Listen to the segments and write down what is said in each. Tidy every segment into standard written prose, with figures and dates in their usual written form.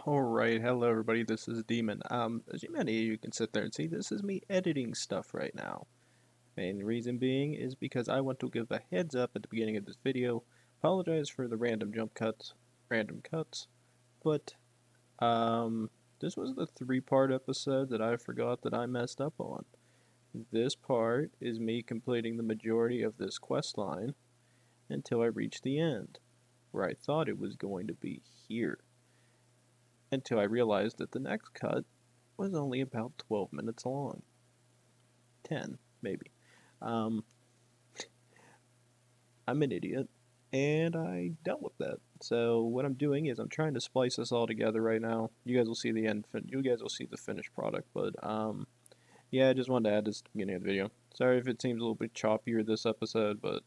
Alright, hello everybody, this is Demon. As you can sit there and see, this is me editing stuff right now. Main reason being is because I want to give a heads up at the beginning of this video. Apologize for the random cuts, but, this was the three-part episode that I forgot that I messed up on. This part is me completing the majority of this quest line until I reach the end, where I thought it was going to be here. Until I realized that the next cut was only about 12 minutes long. 10, maybe. Um, I'm an idiot, and I dealt with that. So what I'm doing is I'm trying to splice this all together right now. You guys will see the end. You guys will see the finished product. But yeah, I just wanted to add this at the beginning of the video. Sorry if it seems a little bit choppier this episode, but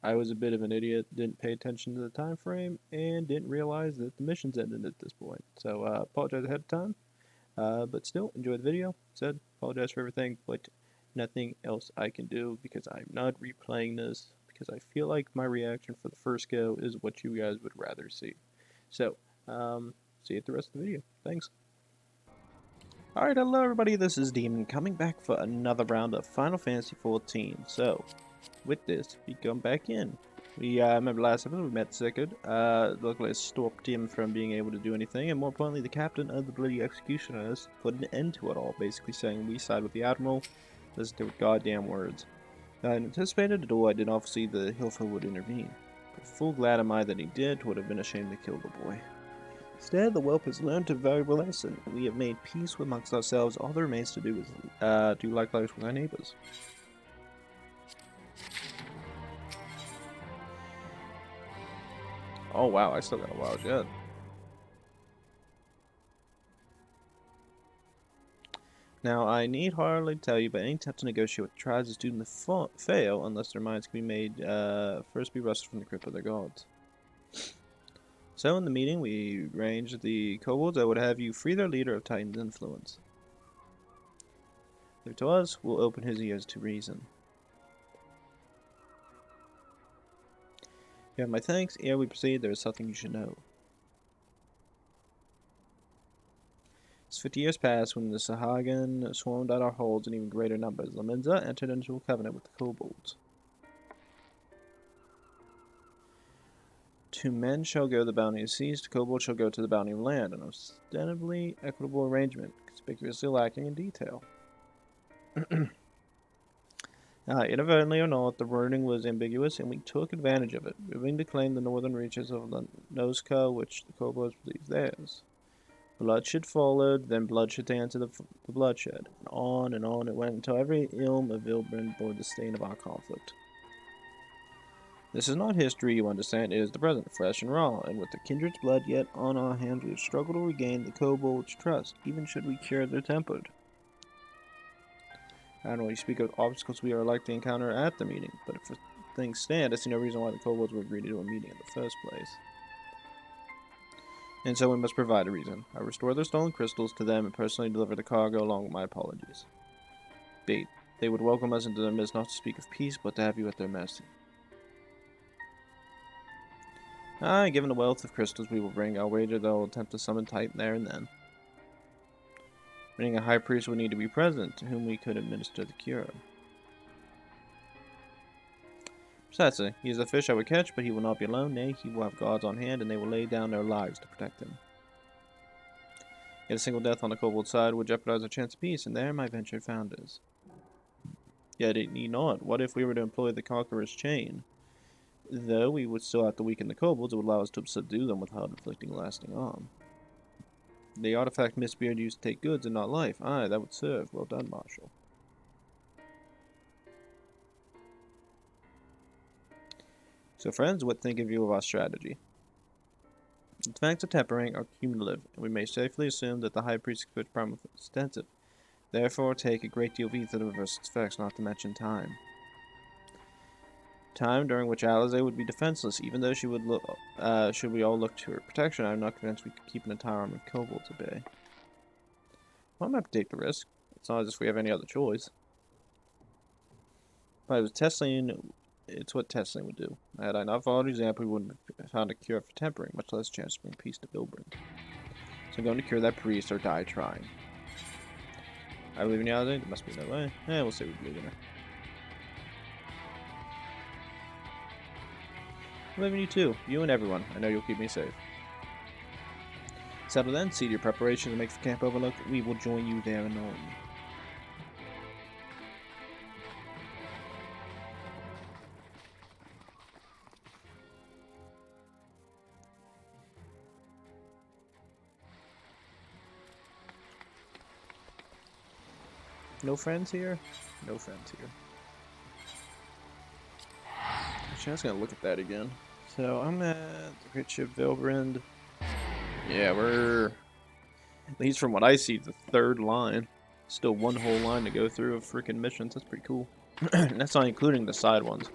I was a bit of an idiot. Didn't pay attention to the time frame and didn't realize that the mission's ended at this point. So apologize ahead of time. But still, enjoy the video. Said, apologize for everything, but nothing else I can do because I'm not replaying this because I feel like my reaction for the first go is what you guys would rather see. So, see you at the rest of the video. Thanks. Alright, hello everybody, this is Demon coming back for another round of Final Fantasy XIV. So, with this, we come back in. We remember last episode we met Sigurd. Luckily it stopped him from being able to do anything, and more importantly, the captain of the bloody executioners put an end to it all, basically saying we side with the admiral. Listen to goddamn words. I anticipated, although I did not foresee the Hilfa would intervene. But full glad am I that he did. 'Twould have been a shame to kill the boy. Instead, the whelp has learned a valuable lesson. We have made peace amongst ourselves. All that remains to do is do likewise with our neighbors. Oh wow, I still got a while yet. Now, I need hardly tell you, but any attempt to negotiate with tribes is doomed to fail unless their minds can be made first be wrested from the grip of their gods. So, in the meeting, we arranged the kobolds. I would have you free their leader of Titan's influence. Leave it to us, we'll open his ears to reason. You have my thanks. Ere we proceed, there is something you should know. As 50 years passed, when the Sahagin swarmed at our holds in even greater numbers, Laminza entered into a covenant with the kobolds. 2 men shall go the bounty of seas, 2 kobolds shall go to the bounty of land, an ostensibly equitable arrangement, conspicuously lacking in detail. Inadvertently or not, the wording was ambiguous, and we took advantage of it, moving to claim the northern reaches of the Nozca, which the kobolds believed theirs. Bloodshed followed, then bloodshed to answer the bloodshed, and on it went until every ilm of Ilbrin bore the stain of our conflict. This is not history, you understand, it is the present, fresh and raw, and with the kindred's blood yet on our hands, we have struggled to regain the kobolds' trust, even should we cure their temper. I don't know, you speak of obstacles we are likely to encounter at the meeting, but if things stand, I see no reason why the kobolds would agree to a meeting in the first place. And so we must provide a reason. I restore their stolen crystals to them and personally deliver the cargo along with my apologies. Bait. They would welcome us into their midst not to speak of peace, but to have you at their mercy. Given the wealth of crystals we will bring, I'll wager they'll attempt to summon Titan there and then. Meaning a high priest would need to be present, to whom we could administer the cure. Precisely. He is the fish I would catch, but he will not be alone. Nay, he will have guards on hand, and they will lay down their lives to protect him. Yet a single death on the kobold side would jeopardize our chance of peace, and there my venture founders. Yet it need not. What if we were to employ the conqueror's chain? Though we would still have to weaken the kobolds, it would allow us to subdue them without inflicting lasting harm. The artifact Mistbeard used to take goods and not life. Aye, that would serve. Well done, Marshal. So friends, what think of you of our strategy? The effects of tempering are cumulative, and we may safely assume that the High Priest's problem is extensive. Therefore, take a great deal of ether to reverse its effects, not to mention time. Time during which Alize would be defenseless, even though she would look, should we all look to her protection, I'm not convinced we could keep an entire army of kobolds at bay. Well, I'm happy to take the risk. It's not as if we have any other choice. But it was Tesling. It's what Tesling would do. Had I not followed his example, we wouldn't have found a cure for tempering, much less chance to bring peace to Bilbrin. So I'm going to cure that priest or die trying. I believe in you, there must be no way. We'll see if we believe in her. I believe in you too. You and everyone. I know you'll keep me safe. Settle then, see to your preparation to make for Camp Overlook. We will join you there anon. No friends here? No friends here. Actually, I was gonna look at that again. So I'm at the Great Ship Vilbrand. Yeah, we're, at least from what I see, the third line. Still one whole line to go through of freaking missions. That's pretty cool. And that's not including the side ones.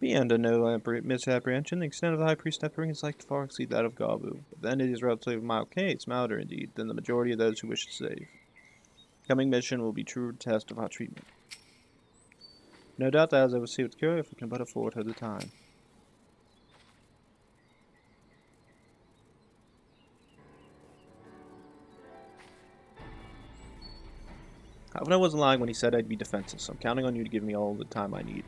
Beyond a no misapprehension, the extent of the High Priest's suffering is like to far exceed that of Gabu. But then it is relatively a mild case, milder indeed, than the majority of those who wish to save. Coming mission will be true test of our treatment. No doubt that as I will see with cure if we can but afford her the time. However, I wasn't lying when he said I'd be defenseless, so I'm counting on you to give me all the time I need.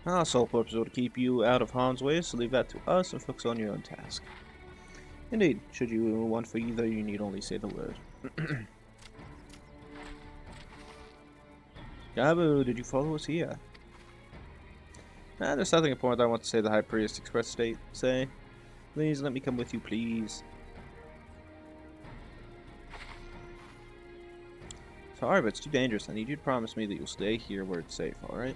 Our sole purpose is to keep you out of harm's way, so leave that to us and focus on your own task. Indeed, should you want for either, you need only say the word. Gabu, did you follow us here? There's something important I want to say the High Priest expressed say. Please let me come with you, please. Sorry, but it's too dangerous. I need you to promise me that you'll stay here where it's safe, alright?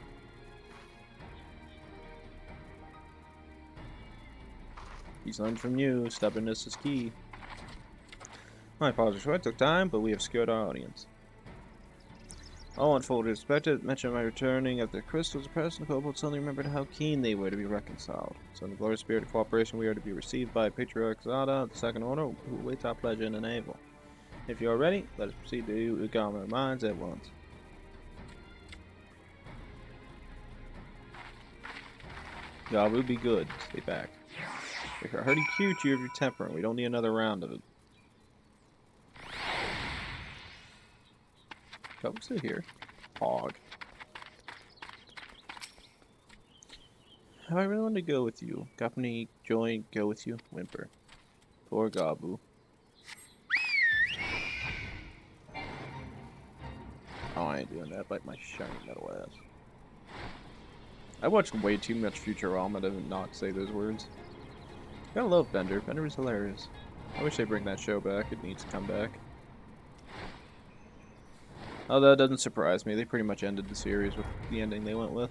He's learned from you. Stubbornness is key. My apologies for it took time, but we have secured our audience. All unfolded as expected. Mentioned my returning of the crystals. The press and the kobolds suddenly remembered how keen they were to be reconciled. So in the glorious spirit of cooperation, we are to be received by Patriarch Zhed of the Second Order, who awaits our pleasure in the naval. If you are ready, let us proceed to Ugarma Mines at once. Gabu, be good. Stay back. I already cured you of your temper, and we don't need another round of it. Gabu's still here. Hog. Have I really wanted to go with you? Company, join, go with you? Whimper. Poor Gabu. Oh, I ain't doing that. Bite my shiny metal ass. I watched way too much Futurama to not say those words. I love Bender. Bender is hilarious. I wish they bring that show back. It needs to come back. Although that doesn't surprise me. They pretty much ended the series with the ending they went with.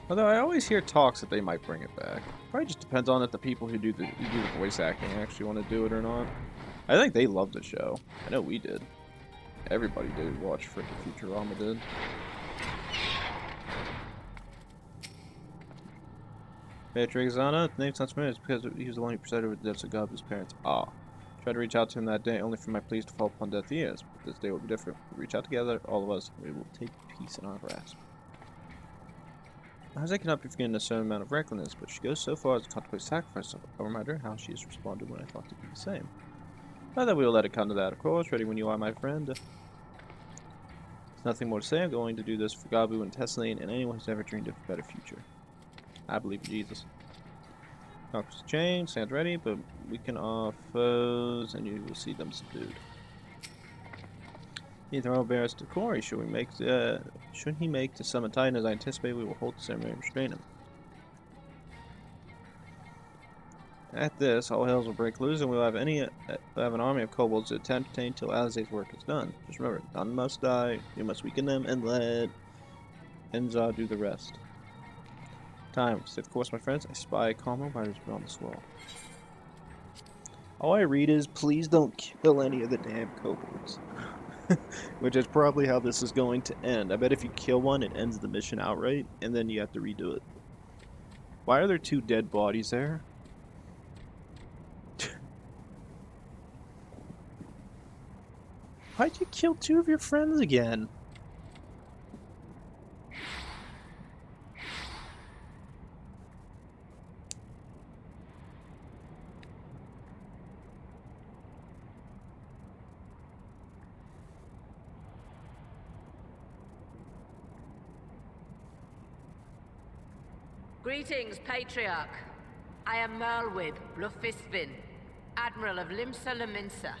Although I always hear talks that they might bring it back. Probably just depends on if the people who do the voice acting actually want to do it or not. I think they love the show. I know we did. Everybody did watch freaking Futurama did. Patriarch Zana, the name sounds familiar. It's because he was the one who presided over the deaths of Gabu's parents. Ah. Tried to reach out to him that day, only for my pleas to fall upon deaf ears. But this day will be different. We'll reach out together, all of us, and we will take peace in our grasp. Isaac cannot be forgiven a certain amount of recklessness, but she goes so far as to contemplate sacrifice. I'll remind her how she has responded when I thought to be the same. Not that we will let it come to that, of course. Ready when you are, my friend. There's nothing more to say. I'm going to do this for Gabu and Tessalane and anyone who's ever dreamed of a better future. I believe in Jesus. Conquest change, stand ready, but we can off foes, and you will see them subdued. The throne bears to Corey. Should he make to summon Titan as I anticipate, we will hold the ceremony and restrain him. At this, all hells will break loose, and we will have an army of kobolds to attempt to until Alizé's work is done. Just remember, none must die. You must weaken them and let Enza do the rest. Time. Stay the course, my friends. I spy Carmel riders beyond this wall. All I read is, please don't kill any of the damn kobolds. Which is probably how this is going to end. I bet if you kill one, it ends the mission outright, and then you have to redo it. Why are there 2 dead bodies there? Why'd you kill 2 of your friends again? Greetings, Patriarch. I am Merlwyd Blufisvin, Admiral of Limsa Lominsa.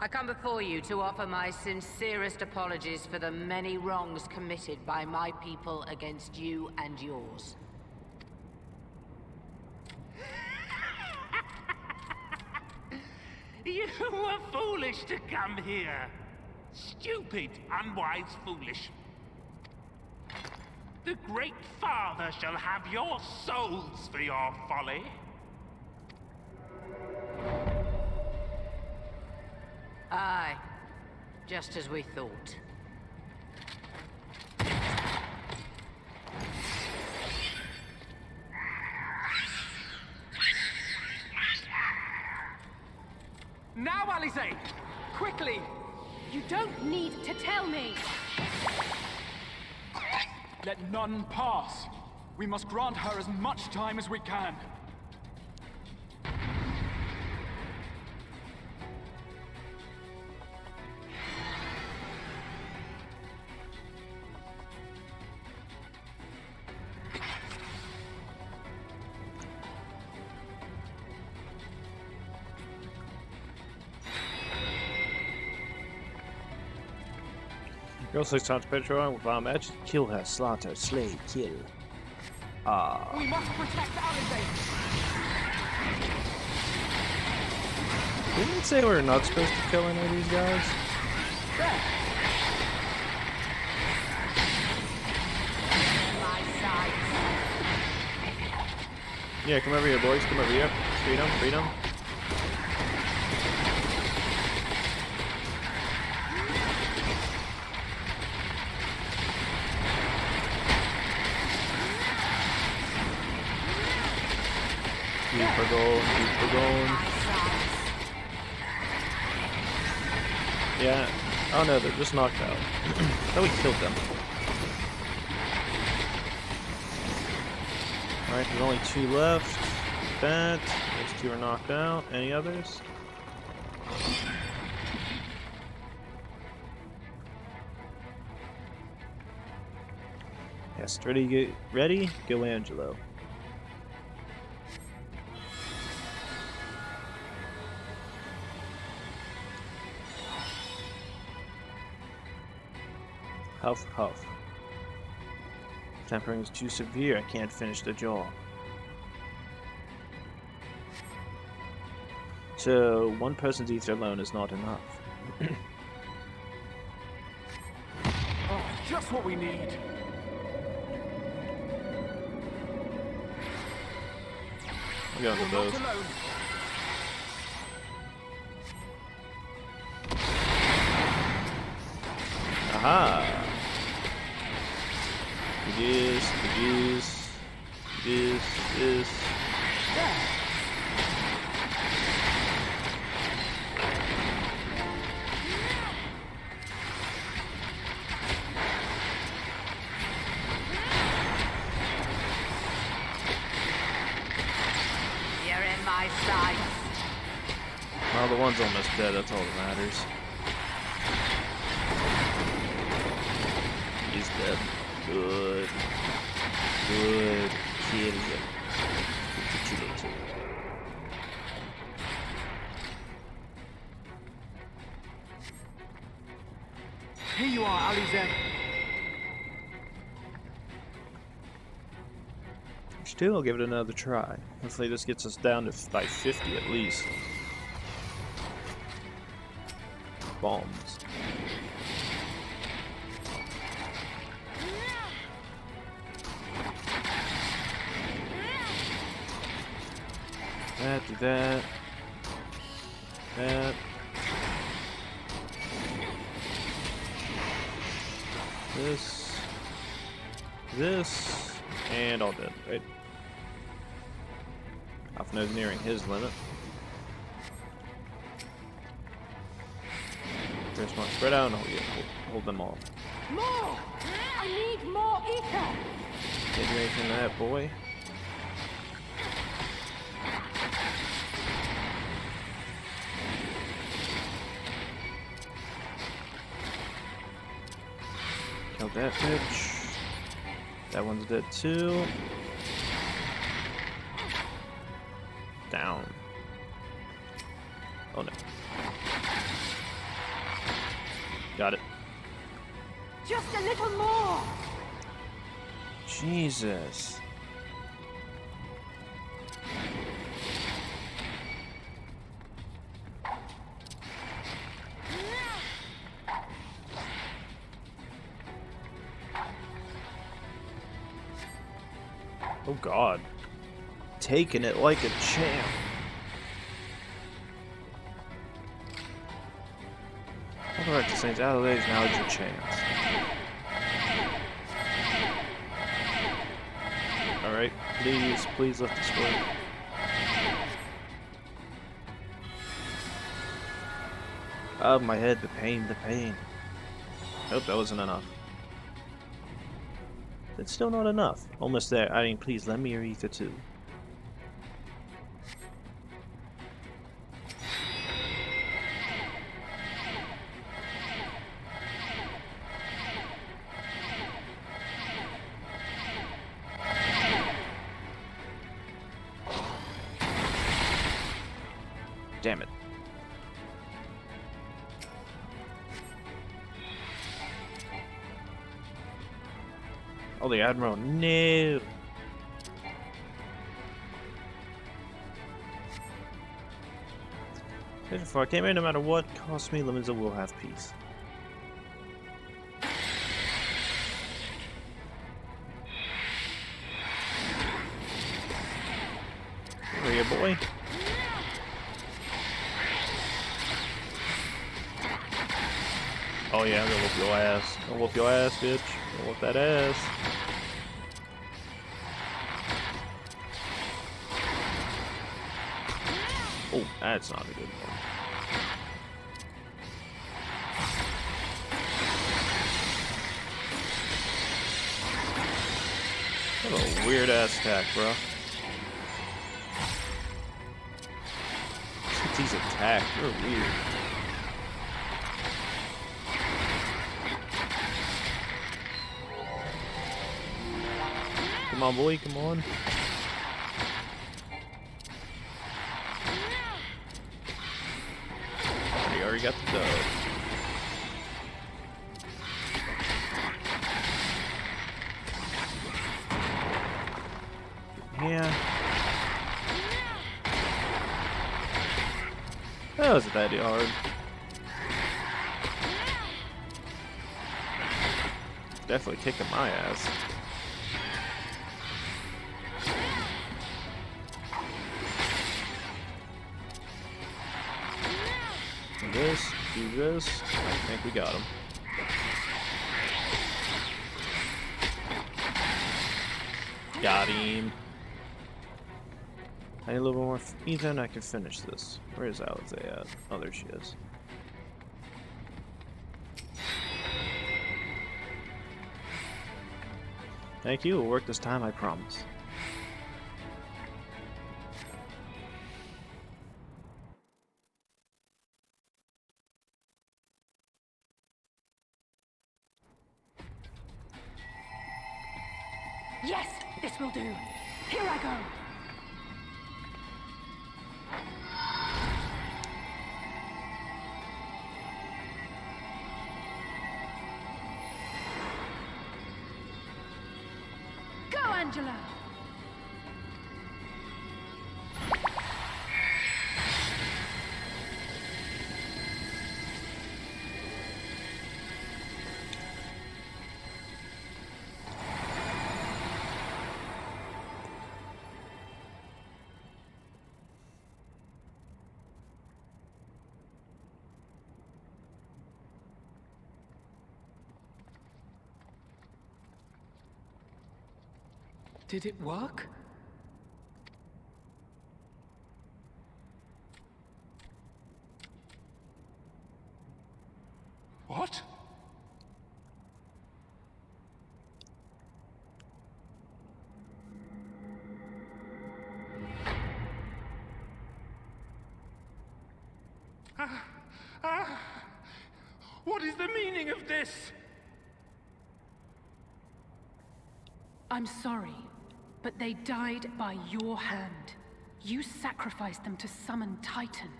I come before you to offer my sincerest apologies for the many wrongs committed by my people against you and yours. You were foolish to come here. Stupid, unwise, foolish. The Great Father shall have your souls for your folly. Aye, just as we thought. Now, Alize! Quickly! You don't need to tell me! Let none pass. We must grant her as much time as we can. Girl 6 times Patriarch with our match. Kill her, slaughter, slay, kill. We must protect Alize! Didn't it say we're not supposed to kill any of these guys? There! My side. Yeah, come over here, boys. Come over here. Freedom, freedom. Keep her going, keep her going. Yeah. Oh no, they're just knocked out. Oh, we killed them. Alright, there's only 2 left. That. Those 2 are knocked out. Any others? Yes, ready? Go, Angelo. Huff, huff. Tempering is too severe. I can't finish the job. So, one person's ether alone is not enough. Oh, just what we need! I'll go into those. Not alone. Aha! It is. There! You're in my sights. Well, the one's almost dead, that's all that matters. He's dead. Good. Good. Kill him. Kill. Here you are, Alize. Still, I'll give it another try. Hopefully this gets us down to by 50 at least. Bombs. That, do that. That. This, and all dead, right? Alpha nearing his limit. There's one spread out and hold them all. More! I need more ether! Can't do anything to that, boy. Kill that bitch. That one's dead too. Down. Oh no. Got it. Just a little more! Jesus. Oh God. Taking it like a champ. Alright, the Saints out of there, now it's your chance. Alright, please let this work. Oh, my head, the pain. Nope, that wasn't enough. It's still not enough. Almost there. I mean, please, lend me your ether too. Damn it. Oh, the Admiral. No. Before I came in, no matter what cost me, Lemons will have peace. Where are you, boy? Oh yeah, I'm gonna whoop your ass. I'm gonna whoop your ass, bitch. I'm gonna whoop that ass. Oh, that's not a good one. What a weird ass attack, bro. Since he's attacked, you're weird. Come on, boy, come on. We already got the dub. Yeah. That wasn't that hard. Definitely kicking my ass. Do this. I think we got him. Got him. I need a little more ether and I can finish this. Where is Eorzea at? Oh, there she is. Thank you. It'll work this time, I promise. Yes, this will do. Here I go. Go, Angela. Did it work? What? What is the meaning of this? I'm sorry, but they died by your hand. You sacrificed them to summon Titan.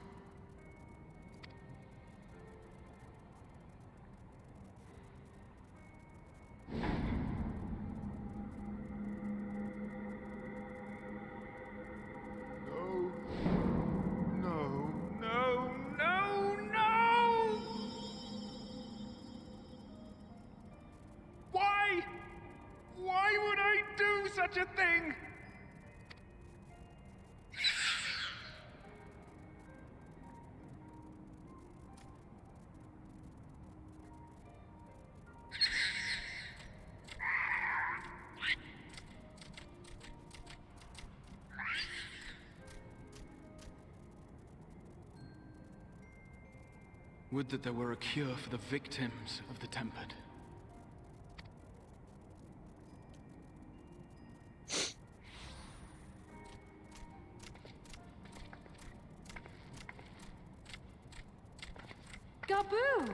No, no, no, no! Why? Why would I do such a thing? Would that there were a cure for the victims of the Tempered. Gabu!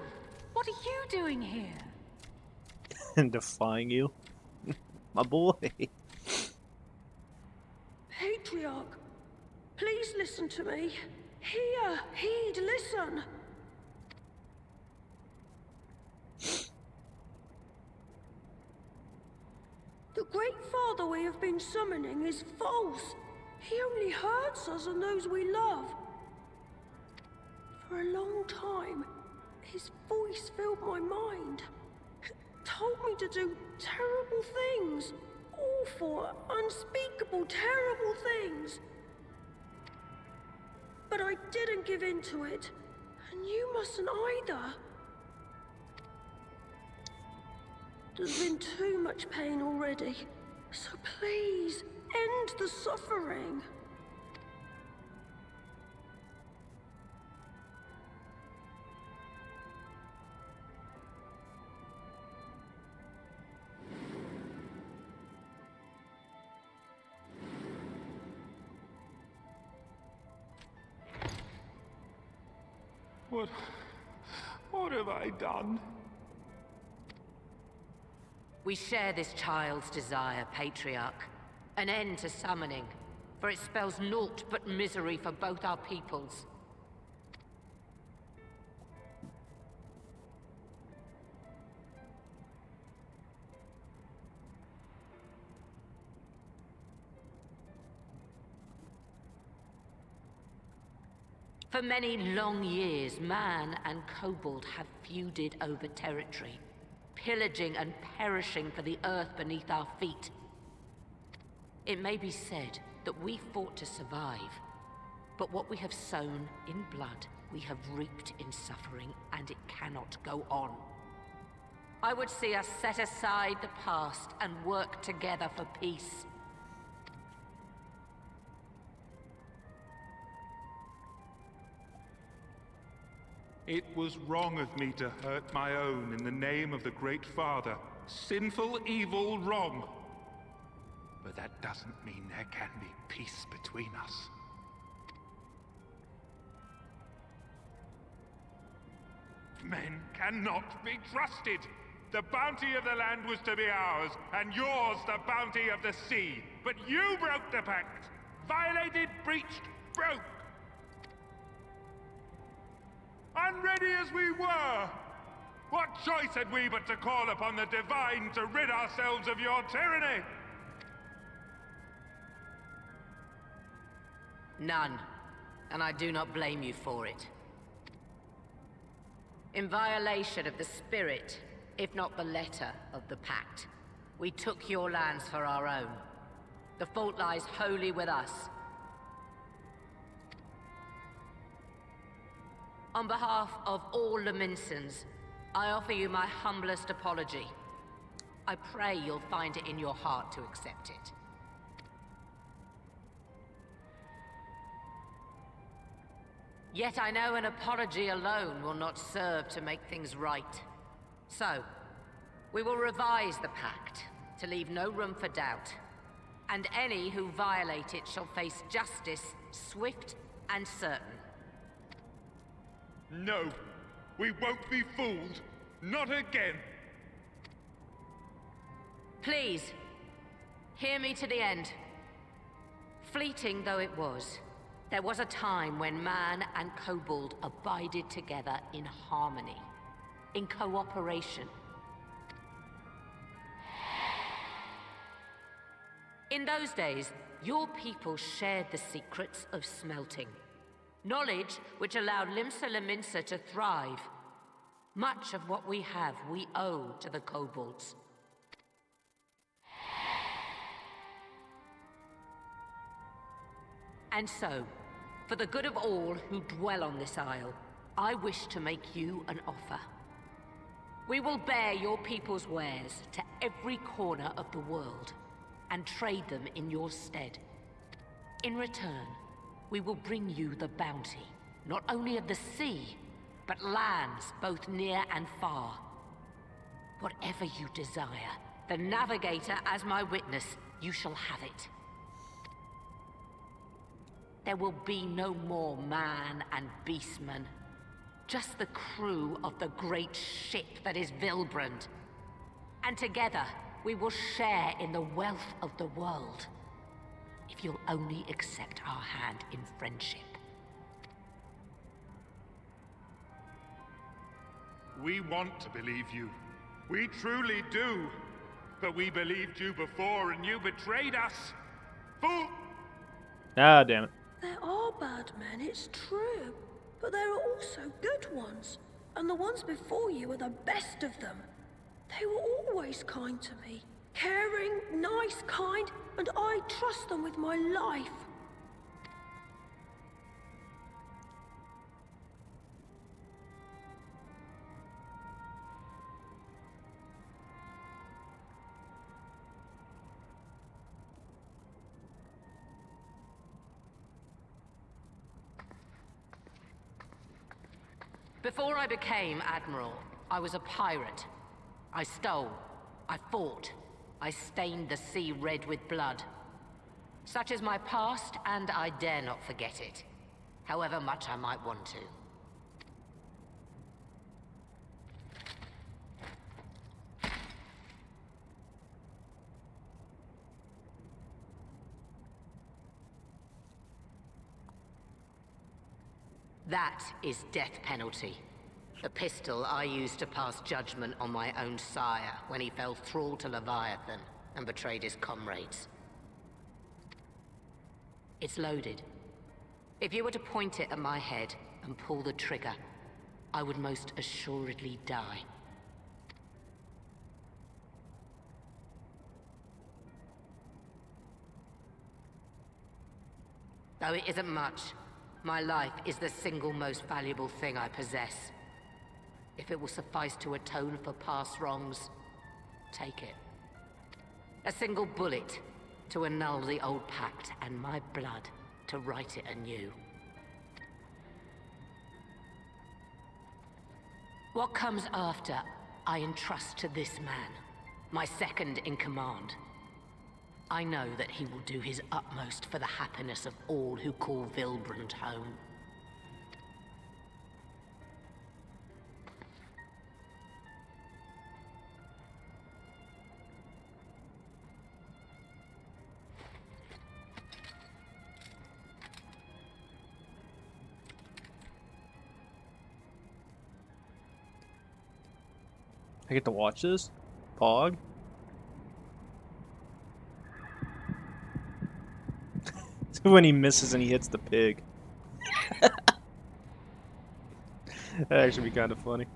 What are you doing here? Defying you? My boy. Patriarch, please listen to me. Heed, listen. The Great Father we have been summoning is false. He only hurts us and those we love. For a long time, his voice filled my mind. It told me to do terrible things. Awful, unspeakable, terrible things. But I didn't give in to it. And you mustn't either. There's been too much pain already. So please, end the suffering. What have I done? We share this child's desire, Patriarch. An end to summoning, for it spells naught but misery for both our peoples. For many long years, man and kobold have feuded over territory, pillaging and perishing for the earth beneath our feet. It may be said that we fought to survive, but what we have sown in blood, we have reaped in suffering, and it cannot go on. I would see us set aside the past and work together for peace. It was wrong of me to hurt my own in the name of the Great Father. Sinful, evil, wrong. But that doesn't mean there can be peace between us. Men cannot be trusted. The bounty of the land was to be ours, and yours the bounty of the sea. But you broke the pact. Violated, breached, broke. Unready as we were, what choice had we but to call upon the Divine to rid ourselves of your tyranny? None, and I do not blame you for it. In violation of the spirit, if not the letter of the pact, we took your lands for our own. The fault lies wholly with us. On behalf of all Laminsans, I offer you my humblest apology. I pray you'll find it in your heart to accept it. Yet I know an apology alone will not serve to make things right. So, we will revise the pact to leave no room for doubt. And any who violate it shall face justice, swift and certain. No, we won't be fooled. Not again. Please, hear me to the end. Fleeting though it was, there was a time when man and kobold abided together in harmony, in cooperation. In those days, your people shared the secrets of smelting. Knowledge which allowed Limsa to thrive. Much of what we have, we owe to the kobolds. And so, for the good of all who dwell on this isle, I wish to make you an offer. We will bear your people's wares to every corner of the world, and trade them in your stead. In return, we will bring you the bounty, not only of the sea, but lands both near and far. Whatever you desire, the Navigator as my witness, you shall have it. There will be no more man and beastman, just the crew of the great ship that is Vilbrand. And together, we will share in the wealth of the world, if you'll only accept our hand in friendship. We want to believe you. We truly do. But we believed you before and you betrayed us. Fool! Ah, damn it. There are bad men, it's true. But there are also good ones. And the ones before you are the best of them. They were always kind to me. Caring, nice, kind, and I trust them with my life. Before I became Admiral, I was a pirate. I stole, I fought, I stained the sea red with blood. Such is my past, and I dare not forget it, however much I might want to. That is death penalty. The pistol I used to pass judgment on my own sire when he fell thrall to Leviathan and betrayed his comrades. It's loaded. If you were to point it at my head and pull the trigger, I would most assuredly die. Though it isn't much, my life is the single most valuable thing I possess. If it will suffice to atone for past wrongs, take it. A single bullet to annul the old pact, and my blood to write it anew. What comes after, I entrust to this man, my second in command. I know that he will do his utmost for the happiness of all who call Vilbrand home. I get to watch this? Pog? When he misses and he hits the pig. That'd actually be kind of funny.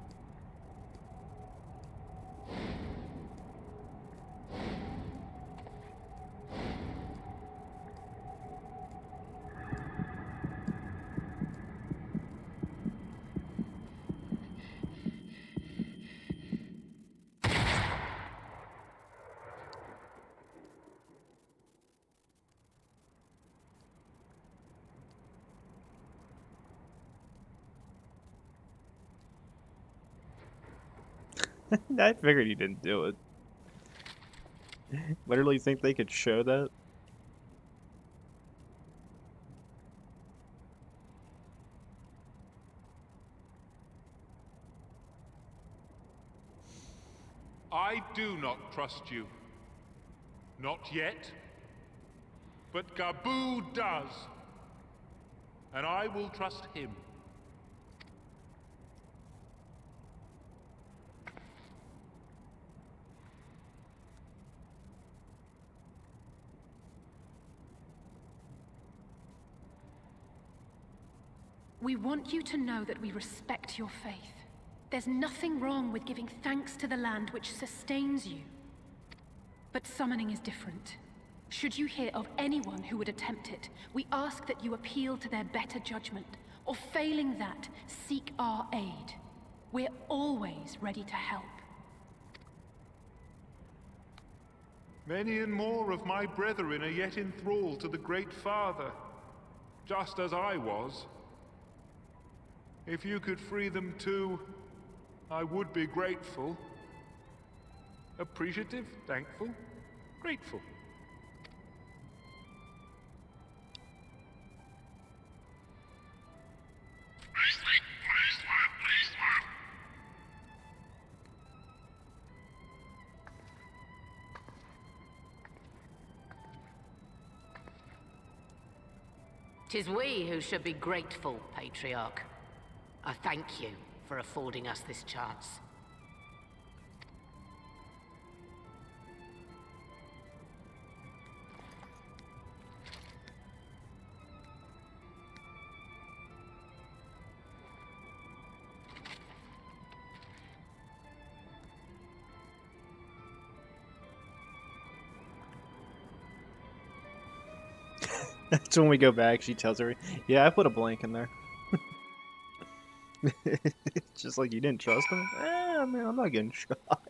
I figured he didn't do it. Literally think they could show that? I do not trust you. Not yet. But Gabu does. And I will trust him. We want you to know that we respect your faith. There's nothing wrong with giving thanks to the land which sustains you. But summoning is different. Should you hear of anyone who would attempt it, we ask that you appeal to their better judgment, or failing that, seek our aid. We're always ready to help. Many and more of my brethren are yet enthralled to the Great Father, just as I was. If you could free them too, I would be grateful. Appreciative, thankful, grateful. Tis we who should be grateful, Patriarch. I thank you for affording us this chance. That's when we go back, she tells her, yeah, I put a blank in there. It's just like, you didn't trust him? Man, I'm not getting shot.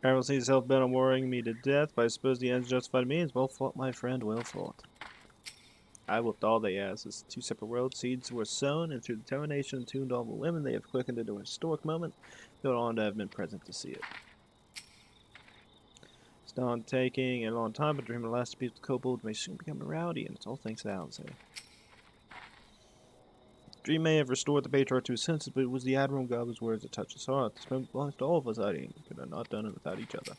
Everyone sees himself bent on worrying me to death, but I suppose the ends justified means. Well fought, my friend, well fought. I whipped all they asked. As two separate world seeds were sown, and through determination and tuned all the women, they have quickened into a historic moment. Go on to have been present to see it. It's not taking a long time, but dreaming the last piece of kobold may soon become a rowdy, and it's all thanks to Alzay. Dream may have restored the Patriarch to his senses, but it was the Admiral Goblin's words that touched his heart. This moment belongs to all of us, We could have not done it without each other.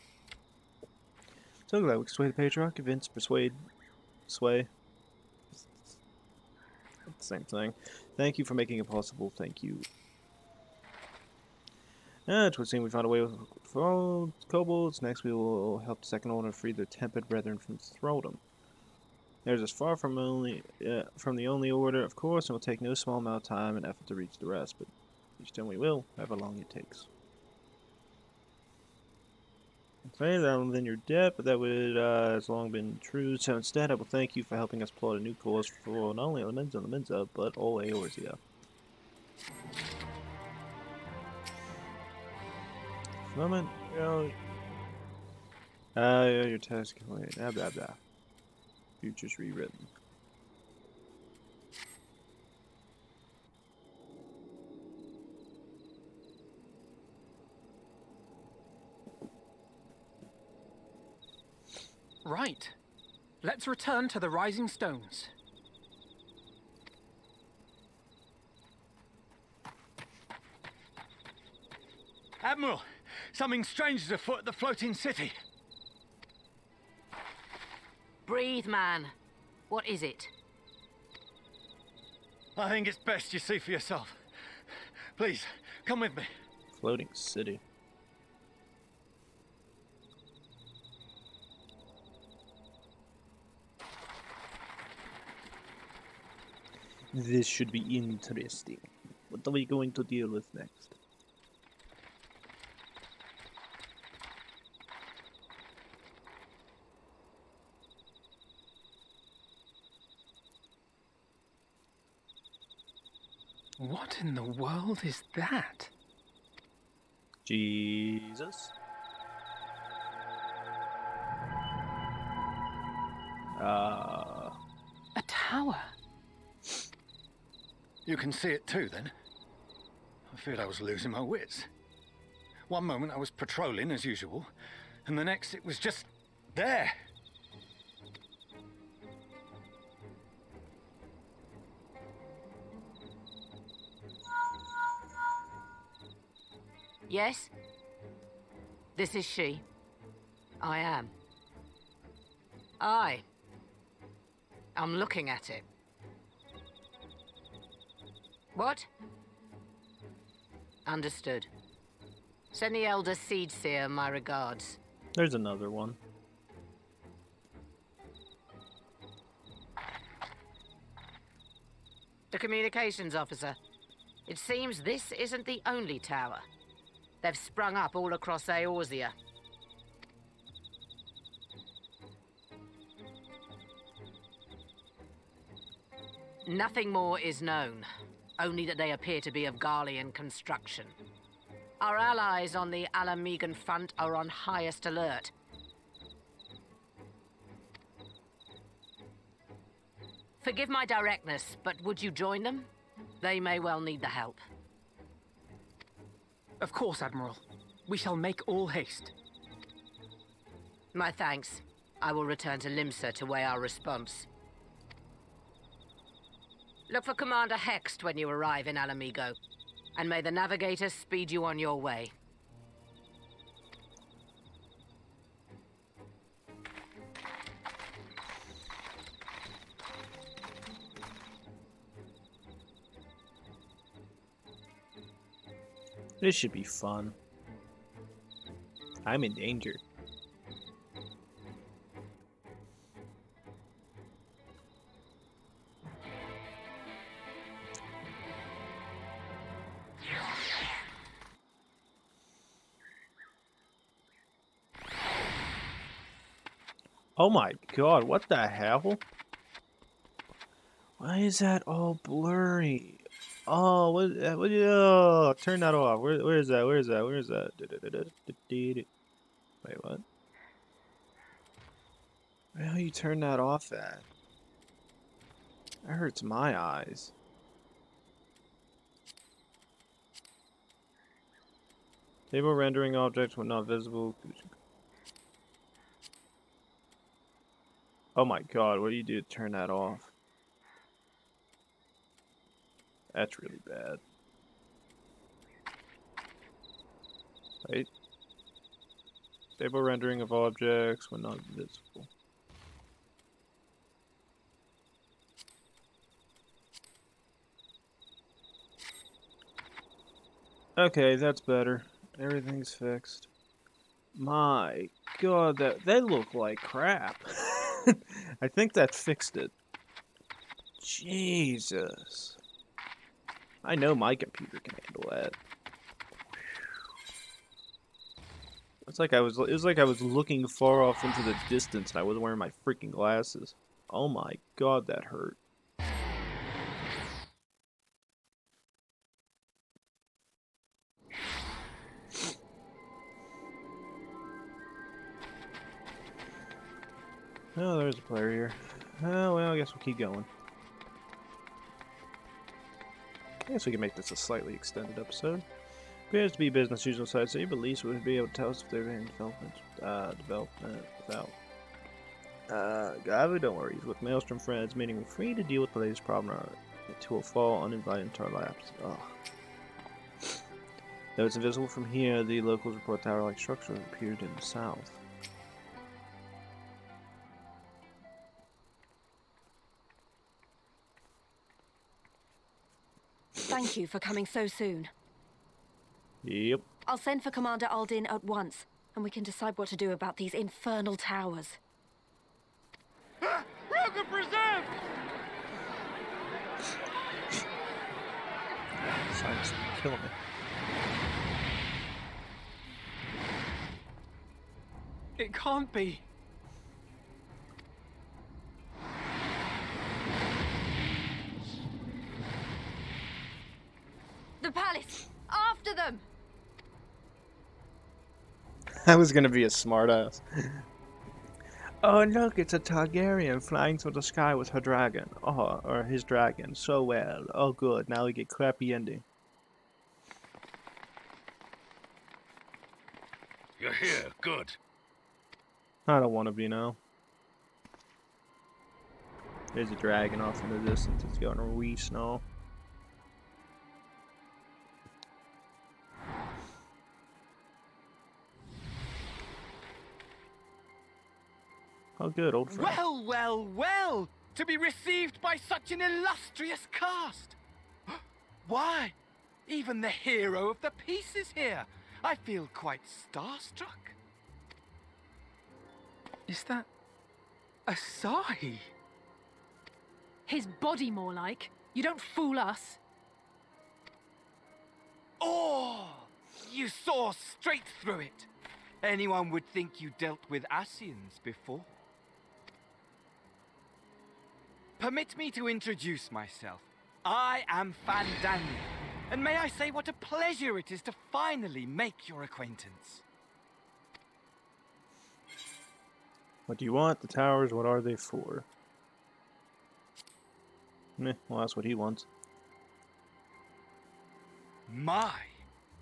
So glad we could sway the Patriarch, convince, persuade, sway. It's the same thing. Thank you for making it possible. Thank you. It would seem we found a way with kobolds. Next, we will help the Second Order free their tempered brethren from thraldom. There's as far from the only order, of course, and it will take no small amount of time and effort to reach the rest, but each time we will, however long it takes. Okay, that will then your debt, but that would has long been true, so instead I will thank you for helping us plot a new course for not only Menza, but all Eorzea. Moment, your task complete, blah blah blah. Futures rewritten. Right. Let's return to the Rising Stones. Admiral, something strange is afoot at the floating city. Breathe, man. What is it? I think it's best you see for yourself. Please, come with me. Floating city. This should be interesting. What are we going to deal with next? What in the world is that? Jesus. A tower. You can see it too, then? I feared I was losing my wits. One moment I was patrolling as usual, and the next it was just there. Yes? This is she. I am. I'm looking at it. What? Understood. Send the Elder Seedseer my regards. There's another one. The communications officer. It seems this isn't the only tower. They've sprung up all across Eorzea. Nothing more is known, only that they appear to be of Garlean construction. Our allies on the Alamegan front are on highest alert. Forgive my directness, but would you join them? They may well need the help. Of course, Admiral. We shall make all haste. My thanks. I will return to Limsa to weigh our response. Look for Commander Hext when you arrive in Alamigo, and may the Navigator speed you on your way. This should be fun. I'm in danger. Oh my god, what the hell? Why is that all blurry? Oh, oh, turn that off. Where is that? Where is that? Where is that? Wait, what? Where the hell you turn that off at? That hurts my eyes. Table rendering objects when not visible. Oh my god, what do you do to turn that off? That's really bad. Wait. Stable rendering of objects when not visible. Okay, that's better. Everything's fixed. My god, they look like crap. I think that fixed it. Jesus. I know my computer can handle that. It was like I was looking far off into the distance and I wasn't wearing my freaking glasses. Oh my god, that hurt. Oh, there's a player here. Oh, well, I guess we'll keep going. I guess we can make this a slightly extended episode. Appears to be business usual side city, but at least we'll be able to tell us if there are any development without. Gavu, don't worry. He's with Maelstrom friends, meaning we're free to deal with the latest problem to will fall uninvited into our laps. Ugh. Though it's invisible from here, the locals report tower-like structure appeared in the south. Thank you for coming so soon. Yep. I'll send for Commander Aldin at once, and we can decide what to do about these infernal towers. Broken preserve! Science killing me. It can't be. The palace! After them! I was gonna be a smartass. Oh look, it's a Targaryen flying through the sky with her dragon. Oh, or his dragon. So well. Oh good, now we get crappy ending. You're here. Good. I don't want to be now. There's a dragon off in the distance. It's going to wee snow. Oh, good, old friend. Well, well, well! To be received by such an illustrious cast! Why, even the hero of the piece is here! I feel quite starstruck. Is that Asahi? His body, more like. You don't fool us. Oh! You saw straight through it! Anyone would think you dealt with Ascians before. Permit me to introduce myself. I am Fantasy, and may I say what a pleasure it is to finally make your acquaintance. What do you want? The towers, what are they for? Meh, well, that's what he wants. My,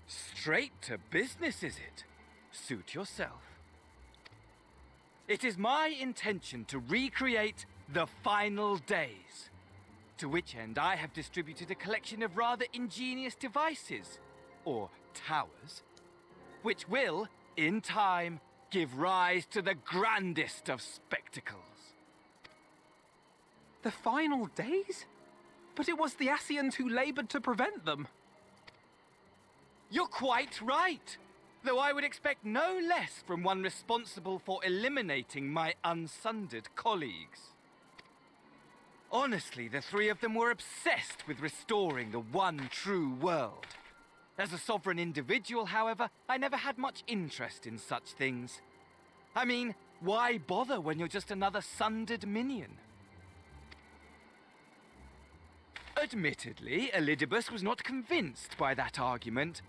straight to business is it? Suit yourself. It is my intention to recreate the final days, to which end I have distributed a collection of rather ingenious devices, or towers, which will, in time, give rise to the grandest of spectacles. The final days? But it was the Ascians who labored to prevent them. You're quite right, though I would expect no less from one responsible for eliminating my unsundered colleagues. Honestly, the three of them were obsessed with restoring the one true world. As a sovereign individual, however, I never had much interest in such things. I mean, why bother when you're just another sundered minion? Admittedly, Elidibus was not convinced by that argument,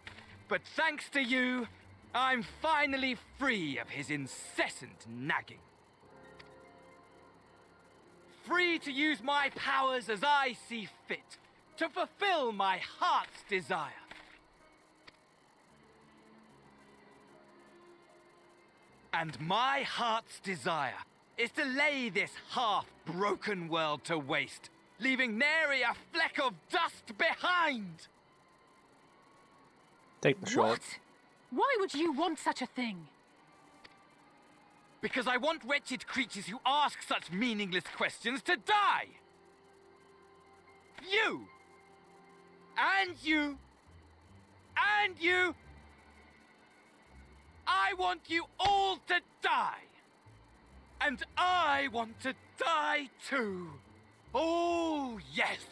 but thanks to you, I'm finally free of his incessant nagging. Free to use my powers as I see fit, to fulfill my heart's desire. And my heart's desire is to lay this half-broken world to waste, leaving nary a fleck of dust behind! Take the shot. What? Why would you want such a thing? Because I want wretched creatures who ask such meaningless questions to die! You! And you! And you! I want you all to die! And I want to die too! Oh, yes!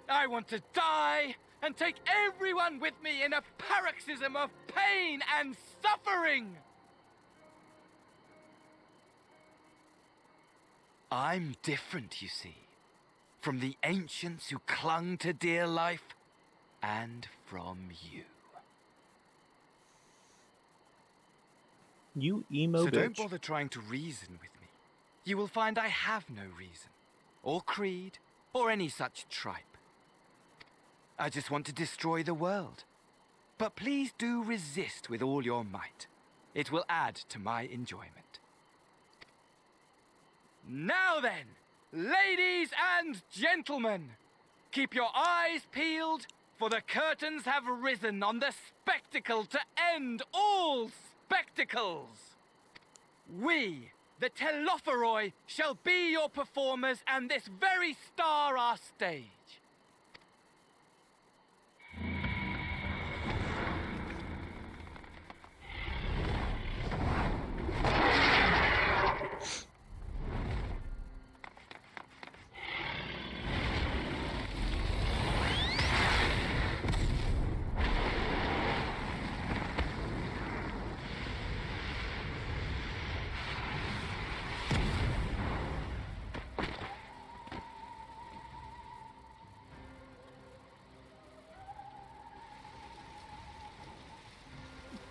I want to die and take everyone with me in a paroxysm of pain and suffering! I'm different, you see, from the ancients who clung to dear life, and from you. You emo So bitch. don't bother trying to reason with me. You will find I have no reason, or creed, or any such tripe. I just want to destroy the world. But please do resist with all your might. It will add to my enjoyment. Now then, ladies and gentlemen, keep your eyes peeled, for the curtains have risen on the spectacle to end all spectacles. We, the Telophoroi, shall be your performers and this very star our stage.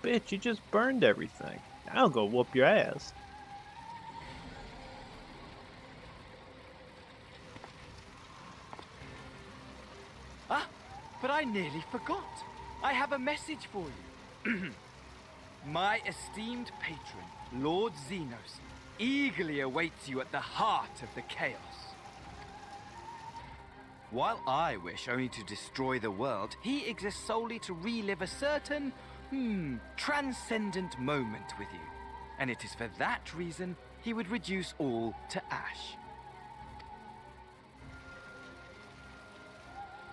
Bitch, you just burned everything. I'll go whoop your ass. Ah, but I nearly forgot. I have a message for you. My esteemed patron, Lord Xenos, eagerly awaits you at the heart of the chaos. While I wish only to destroy the world, he exists solely to relive a certain, transcendent moment with you. And it is for that reason he would reduce all to ash.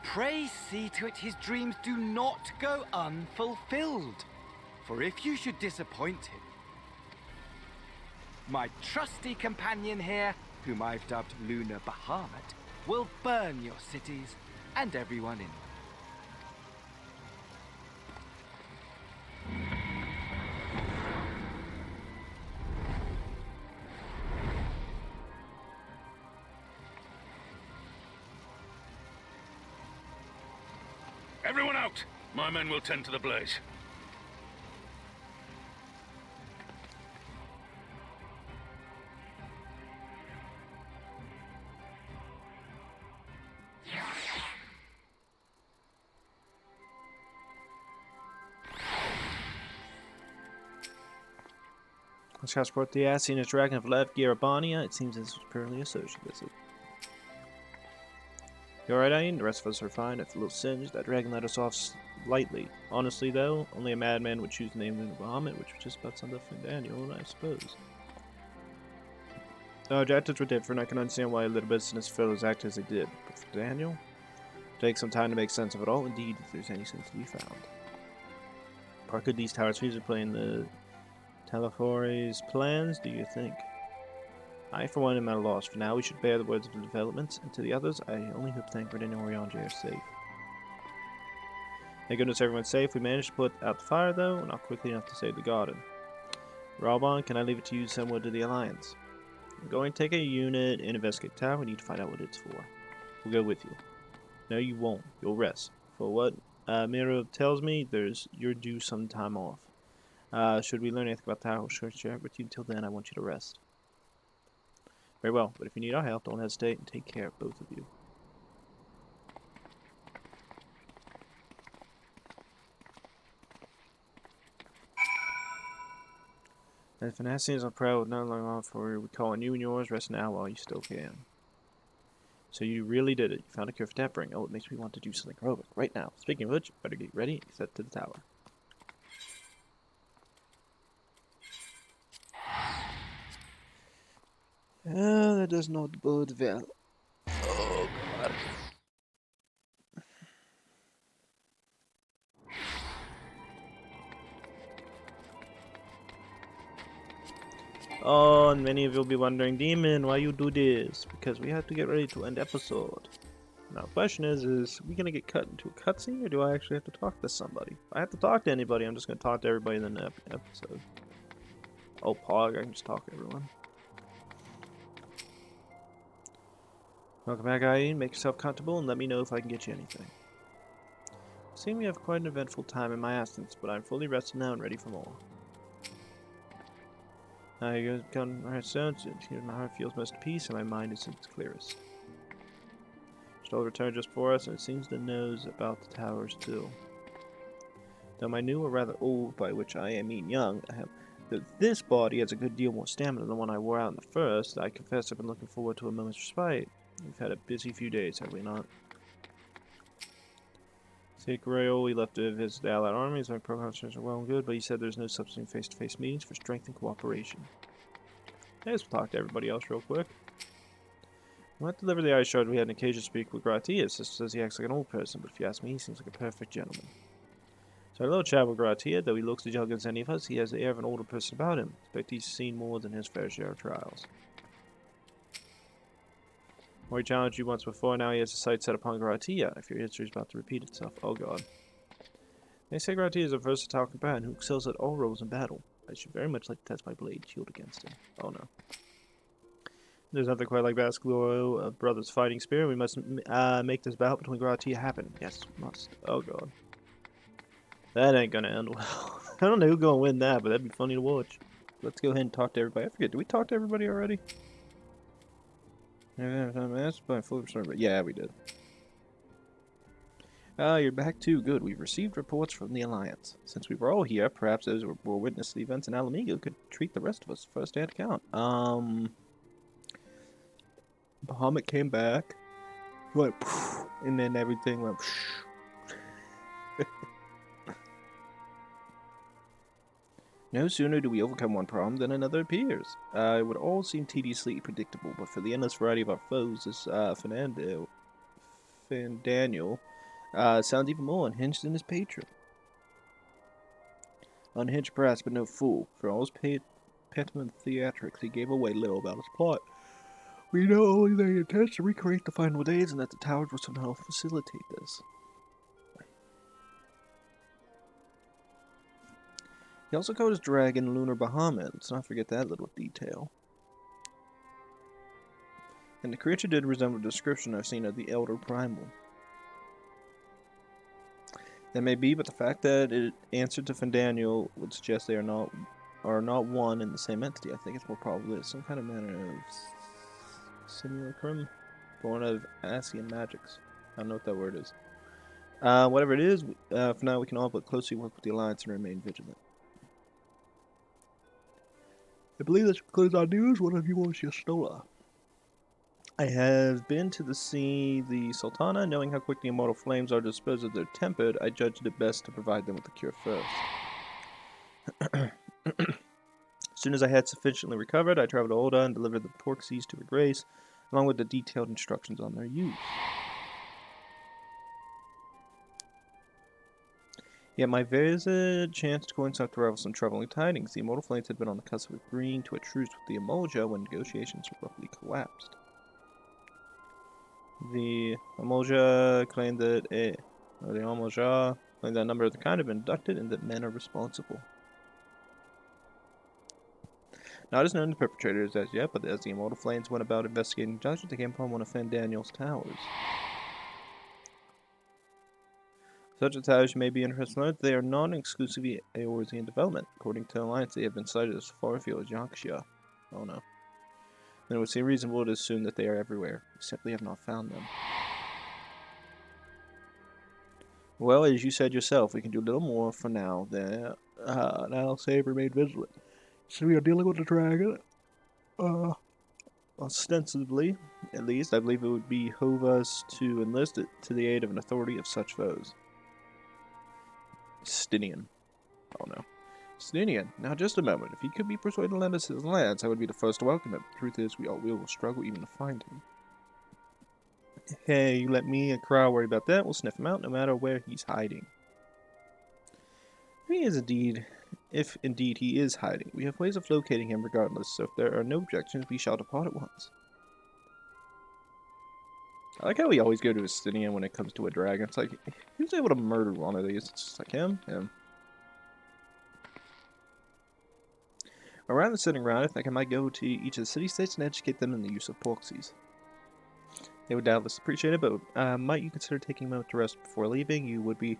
Pray see to it his dreams do not go unfulfilled. For if you should disappoint him, my trusty companion here, whom I've dubbed Lunar Bahamut, will burn your cities and everyone in them. Everyone out! My men will tend to the blaze. Let's transport the Ascian and Dragon of Lev Garabania. It seems this was purely a social visit. You alright, Ayn? The rest of us are fine. It's a little singed. That dragon let us off lightly. Honestly, though, only a madman would choose the name Lunar Bahamut, which was just about something for Daniel, I suppose. The objectives were different. I can understand why little business fellows act as they did. But for Daniel, take some time to make sense of it all. Indeed, if there's any sense to be found. Or could these towers fuse with playing the Telephori's plans, do you think? I, for one, am at a loss. For now, we should bear the words of the developments, and to the others, I only hope Thancred and Eorzea are safe. Thank goodness everyone's safe. We managed to put out the fire, though, not quickly enough to save the garden. Ralbon, can I leave it to you to send word to the Alliance? I'm going to take a unit and investigate the tower. We need to find out what it's for. We'll go with you. No, you won't. You'll rest. For what Miro tells me, you're due some time off. Should we learn anything about the tower, we'll share it with you. Until then, I want you to rest. Very well, but if you need our help, don't hesitate and take care of both of you. If an Ascians are proud, not long off for we call on you and yours, rest now while you still can. So you really did it. You found a cure for tampering. Oh, it makes me want to do something heroic right now. Speaking of which, better get ready and set to the tower. That does not bode well. Oh, God. Oh, and many of you will be wondering, Demon, why you do this? Because we have to get ready to end episode. Now, the question is we going to get cut into a cutscene, or do I actually have to talk to somebody? If I have to talk to anybody, I'm just going to talk to everybody in the episode. Oh, Pog, I can just talk to everyone. Welcome back, Ayn. Make yourself comfortable and let me know if I can get you anything. Seeing we have quite an eventful time in my absence, but I'm fully rested now and ready for more. Now you guys come right soon. My heart feels most at peace and my mind is at its clearest. Stoll returned just for us, and it seems the knows about the towers too. Though my new or rather old, by which I mean young, this body has a good deal more stamina than the one I wore out in the first. I confess I've been looking forward to a moment's respite. We've had a busy few days, have we not? Raoli left to visit the Allied armies. My pro-conferences are well and good, but he said there's no substitute face-to-face meetings for strength and cooperation. Let's talk to everybody else real quick. When I delivered the ice shard, we had an occasion to speak with Gratia. Sister says he acts like an old person, but if you ask me, he seems like a perfect gentleman. So I had a little chat with Gratia, though he looks as young as any of us, he has the air of an older person about him. I expect he's seen more than his fair share of trials. Where he challenged you once before, now he has his sights set upon Gratia. If your history is about to repeat itself, oh god. They say Gratia is a versatile companion who excels at all roles in battle. I should very much like to test my blade shield against him. Oh no. There's nothing quite like basketball of brothers fighting spirit. We must make this battle between Gratia happen. Yes, we must. Oh god. That ain't gonna end well. I don't know who's gonna win that, but that'd be funny to watch. Let's go ahead and talk to everybody. I forget, did we talk to everybody already? Yeah, we did. Ah, you're back too. Good. We've received reports from the Alliance. Since we were all here, perhaps those who will witness the events in Alamigo could treat the rest of us first-hand account. Bahamut came back, went, and then everything went. No sooner do we overcome one problem than another appears. It would all seem tediously predictable, but for the endless variety of our foes, this Fandaniel sounds even more unhinged than his patron. Unhinged perhaps, but no fool. For all his pantomime theatrics, he gave away little about his plot. We know only that he intends to recreate the final days and that the towers will somehow facilitate this. He also called his dragon Lunar Bahamut. Let's not forget that little detail. And the creature did resemble the description I've seen of the Elder Primal. That may be, but the fact that it answered to Fandaniel would suggest they are not one and the same entity. I think it's more probably it's some kind of manner of simulacrum, born of Ascian magics. I don't know what that word is. Whatever it is, for now we can all but closely work with the Alliance and remain vigilant. I believe this concludes our news. What have you on Shastola? I have been to see the Sultana. Knowing how quick the immortal flames are disposed of their tempered, I judged it best to provide them with the cure first. As soon as I had sufficiently recovered, I traveled to Olda and delivered the Porxies to her grace, along with the detailed instructions on their use. Yet my visit chanced to coincide with some troubling tidings. The immortal flames had been on the cusp of agreeing to a truce with the Emolja when negotiations abruptly collapsed. The Emolja claimed that a number of the kind have been abducted and that men are responsible. Not as known to perpetrators as yet, but as the immortal flames went about investigating judgment, they came upon one of Fandaniel's towers. Such a towers you may be interested in, they are non-exclusively Eorzean development. According to the Alliance, they have been sighted as far afield as Yaxia. Oh no. Then it would seem reasonable to assume that they are everywhere. We simply have not found them. Well, as you said yourself, we can do a little more for now. Then, I'll say remain vigilant. So we are dealing with a dragon. Ostensibly, at least, I believe it would behove us to enlist it to the aid of an authority of such foes. Stinian. Oh no. Stinian. Now just a moment. If he could be persuaded to lend us his lands, I would be the first to welcome him. The truth is, we will struggle even to find him. Hey, you let me and Kra worry about that. We'll sniff him out no matter where he's hiding. If indeed he is hiding, we have ways of locating him regardless, so if there are no objections, we shall depart at once. I like how we always go to Astinian when it comes to a dragon. It's like, who's able to murder one of these? It's just like him? Around the sitting round, I think I might go to each of the city-states and educate them in the use of Porxies. They would doubtless appreciate it, but might you consider taking a moment to rest before leaving? You would be...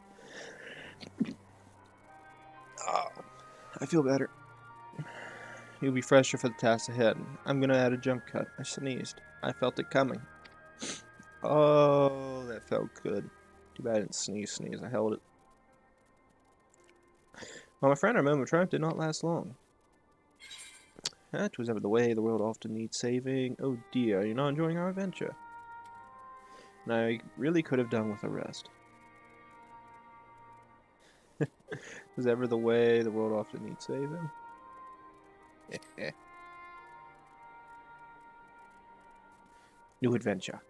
I feel better. You'll be fresher for the task ahead. I'm gonna add a jump cut. I sneezed. I felt it coming. Oh, that felt good. Too bad I didn't sneeze. I held it. Well, my friend, our moment of triumph did not last long. That was ever the way. The world often needs saving. Oh dear, you're not enjoying our adventure. And I really could have done with a rest. Was ever the way. The world often needs saving. New adventure.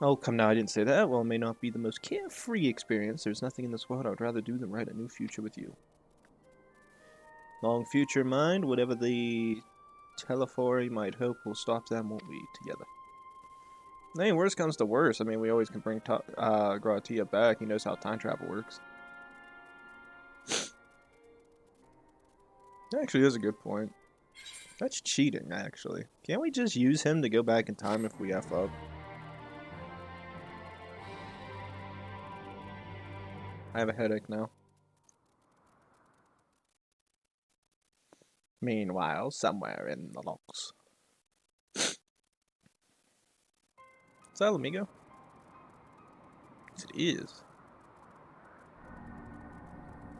Oh, come now, I didn't say that. Well, it may not be the most carefree experience. There's nothing in this world I would rather do than write a new future with you. Long future in mind, whatever the Telefori might hope will stop them, won't we, together? Hey, worst comes to worst. I mean, we always can bring Gratia back. He knows how time travel works. Actually, that's a good point. That's cheating, actually. Can't we just use him to go back in time if we F up? I have a headache now. Meanwhile, somewhere in the locks. Is that Lamigo? It is.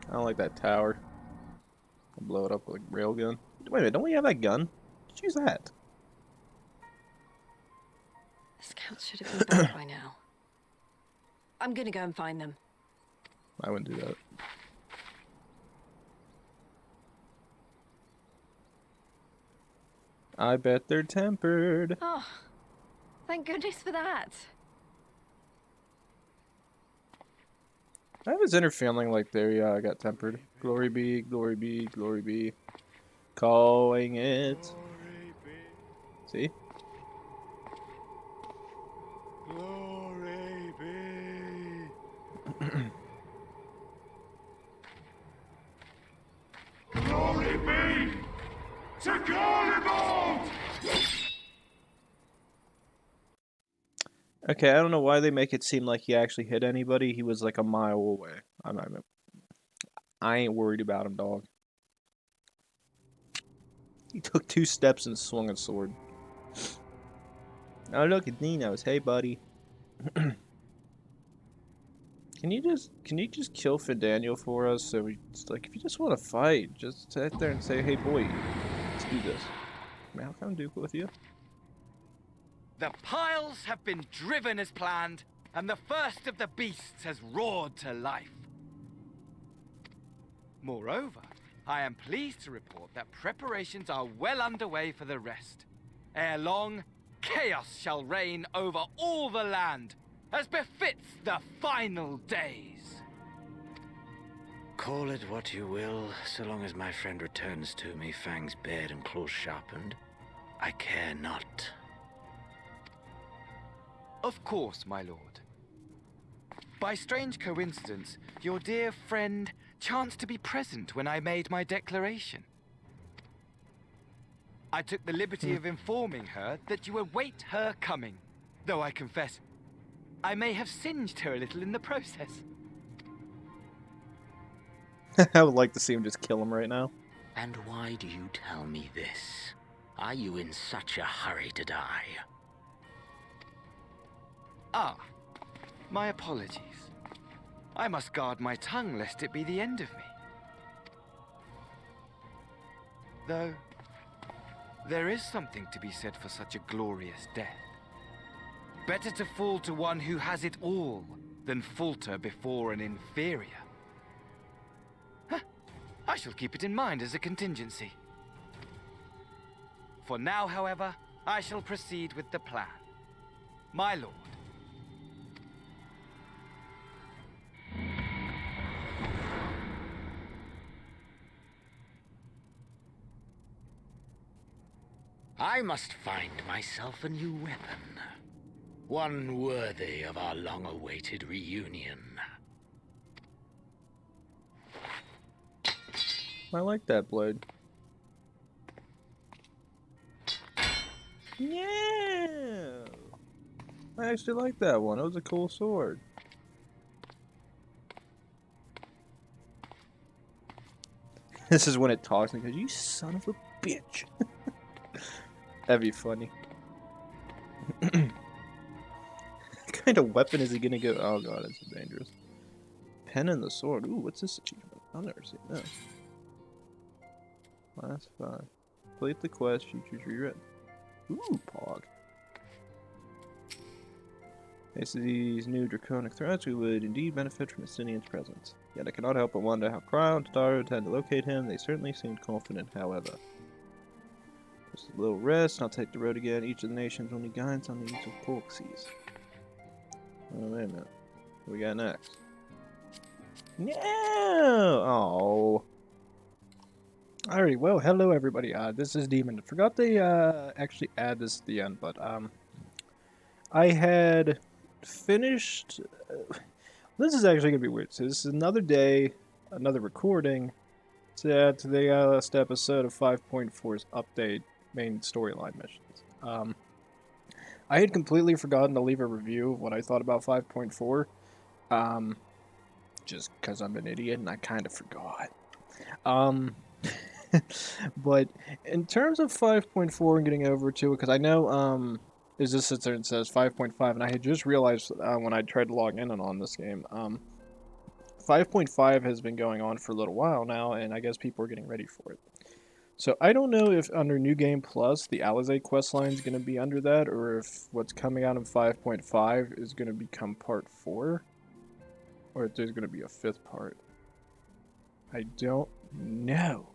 I don't like that tower. I'll blow it up with a railgun. Wait a minute, don't we have that gun? Let's use that. The scouts should have been back by now. I'm gonna go and find them. I wouldn't do that. I bet they're tempered. Oh, thank goodness for that. I have this inner feeling like I got tempered. Glory be, glory be, glory be. Calling it. See? Glory be. Glory be to Garlean! Okay, I don't know why they make it seem like he actually hit anybody. He was like a mile away. I ain't worried about him, dog. He took 2 steps and swung a sword. Oh, look at Nino's. Hey, buddy. Can you just kill Findaniel for us? So like, if you just want to fight, just sit there and say, "Hey, boy, let's do this." May I come duke with you? The piles have been driven as planned, and the first of the beasts has roared to life. Moreover, I am pleased to report that preparations are well underway for the rest. Ere long, chaos shall reign over all the land, as befits the final days. Call it what you will, so long as my friend returns to me, fangs bared and claws sharpened. I care not. Of course, my lord. By strange coincidence, your dear friend chanced to be present when I made my declaration. I took the liberty of informing her that you await her coming, though I confess, I may have singed her a little in the process. I would like to see him just kill him right now. And why do you tell me this? Are you in such a hurry to die? Ah, my apologies. I must guard my tongue lest it be the end of me. Though, there is something to be said for such a glorious death. Better to fall to one who has it all than falter before an inferior. Huh. I shall keep it in mind as a contingency. For now, however, I shall proceed with the plan. My lord. I must find myself a new weapon. One worthy of our long-awaited reunion. I like that blade. Yeah! I actually like that one. It was a cool sword. This is when it talks and goes, "You son of a bitch." That'd be funny. What kind of weapon is he gonna go? Oh god, it's dangerous. Pen and the sword. Ooh, what's this achievement? I've never seen that. Last 5. Complete the quest, you choose reread. Ooh, Pog. Thanks to these new draconic threats, we would indeed benefit from Ascian's presence. Yet I cannot help but wonder how Crown and Taro intend to locate him. They certainly seemed confident, however. Just a little rest, and I'll take the road again. Each of the nations only guides on the use of proxies. Oh, wait a minute. What we got next? No! Oh. Alrighty, well, hello everybody. This is Demon. I forgot they actually add this at the end, but I had finished. This is actually gonna be weird. So this is another day, another recording to the last episode of 5.4's update main storyline missions. I had completely forgotten to leave a review of what I thought about 5.4, just because I'm an idiot and I kind of forgot. But in terms of 5.4 and getting over to it, because I know is this sits there and says 5.5, and I had just realized when I tried to log in and on this game, 5.5 has been going on for a little while now, and I guess people are getting ready for it. So I don't know if under New Game Plus the Alizé questline is going to be under that, or if what's coming out in 5.5 is going to become part 4, or if there's going to be a 5th part. I don't know.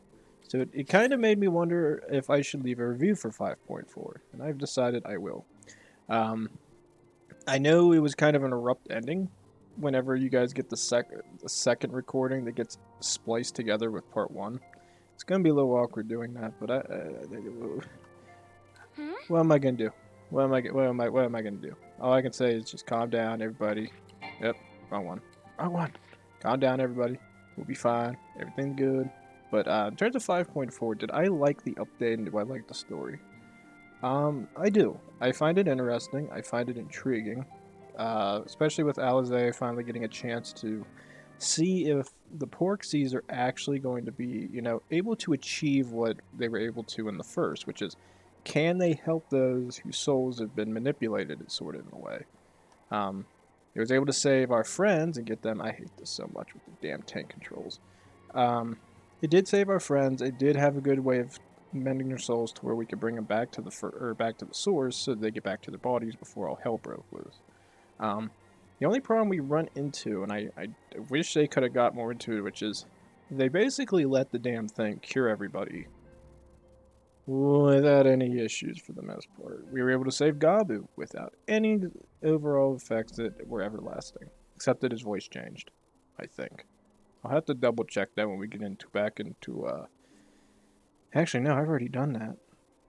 So it kind of made me wonder if I should leave a review for 5.4, and I've decided I will. I know it was kind of an abrupt ending whenever you guys get the second recording that gets spliced together with part 1. It's going to be a little awkward doing that, but what am I going to do? What am I going to do? All I can say is just calm down, everybody. Yep, wrong one. Calm down, everybody. We'll be fine. Everything's good. But in terms of 5.4, did I like the update and do I like the story? I do. I find it interesting. I find it intriguing. Especially with Alizé finally getting a chance to see if the Porxies are actually going to be, able to achieve what they were able to in the first, which is, can they help those whose souls have been manipulated, sort of, in a way? It was able to save our friends and get them. I hate this so much with the damn tank controls. It did save our friends. It did have a good way of mending their souls to where we could bring them back to the source, so they get back to their bodies before all hell broke loose. The only problem we run into, and I wish they could have got more into it, which is they basically let the damn thing cure everybody without any issues for the most part. We were able to save Gabu without any overall effects that were everlasting, except that his voice changed, I think. I'll have to double check that when we get back into Actually, no, I've already done that.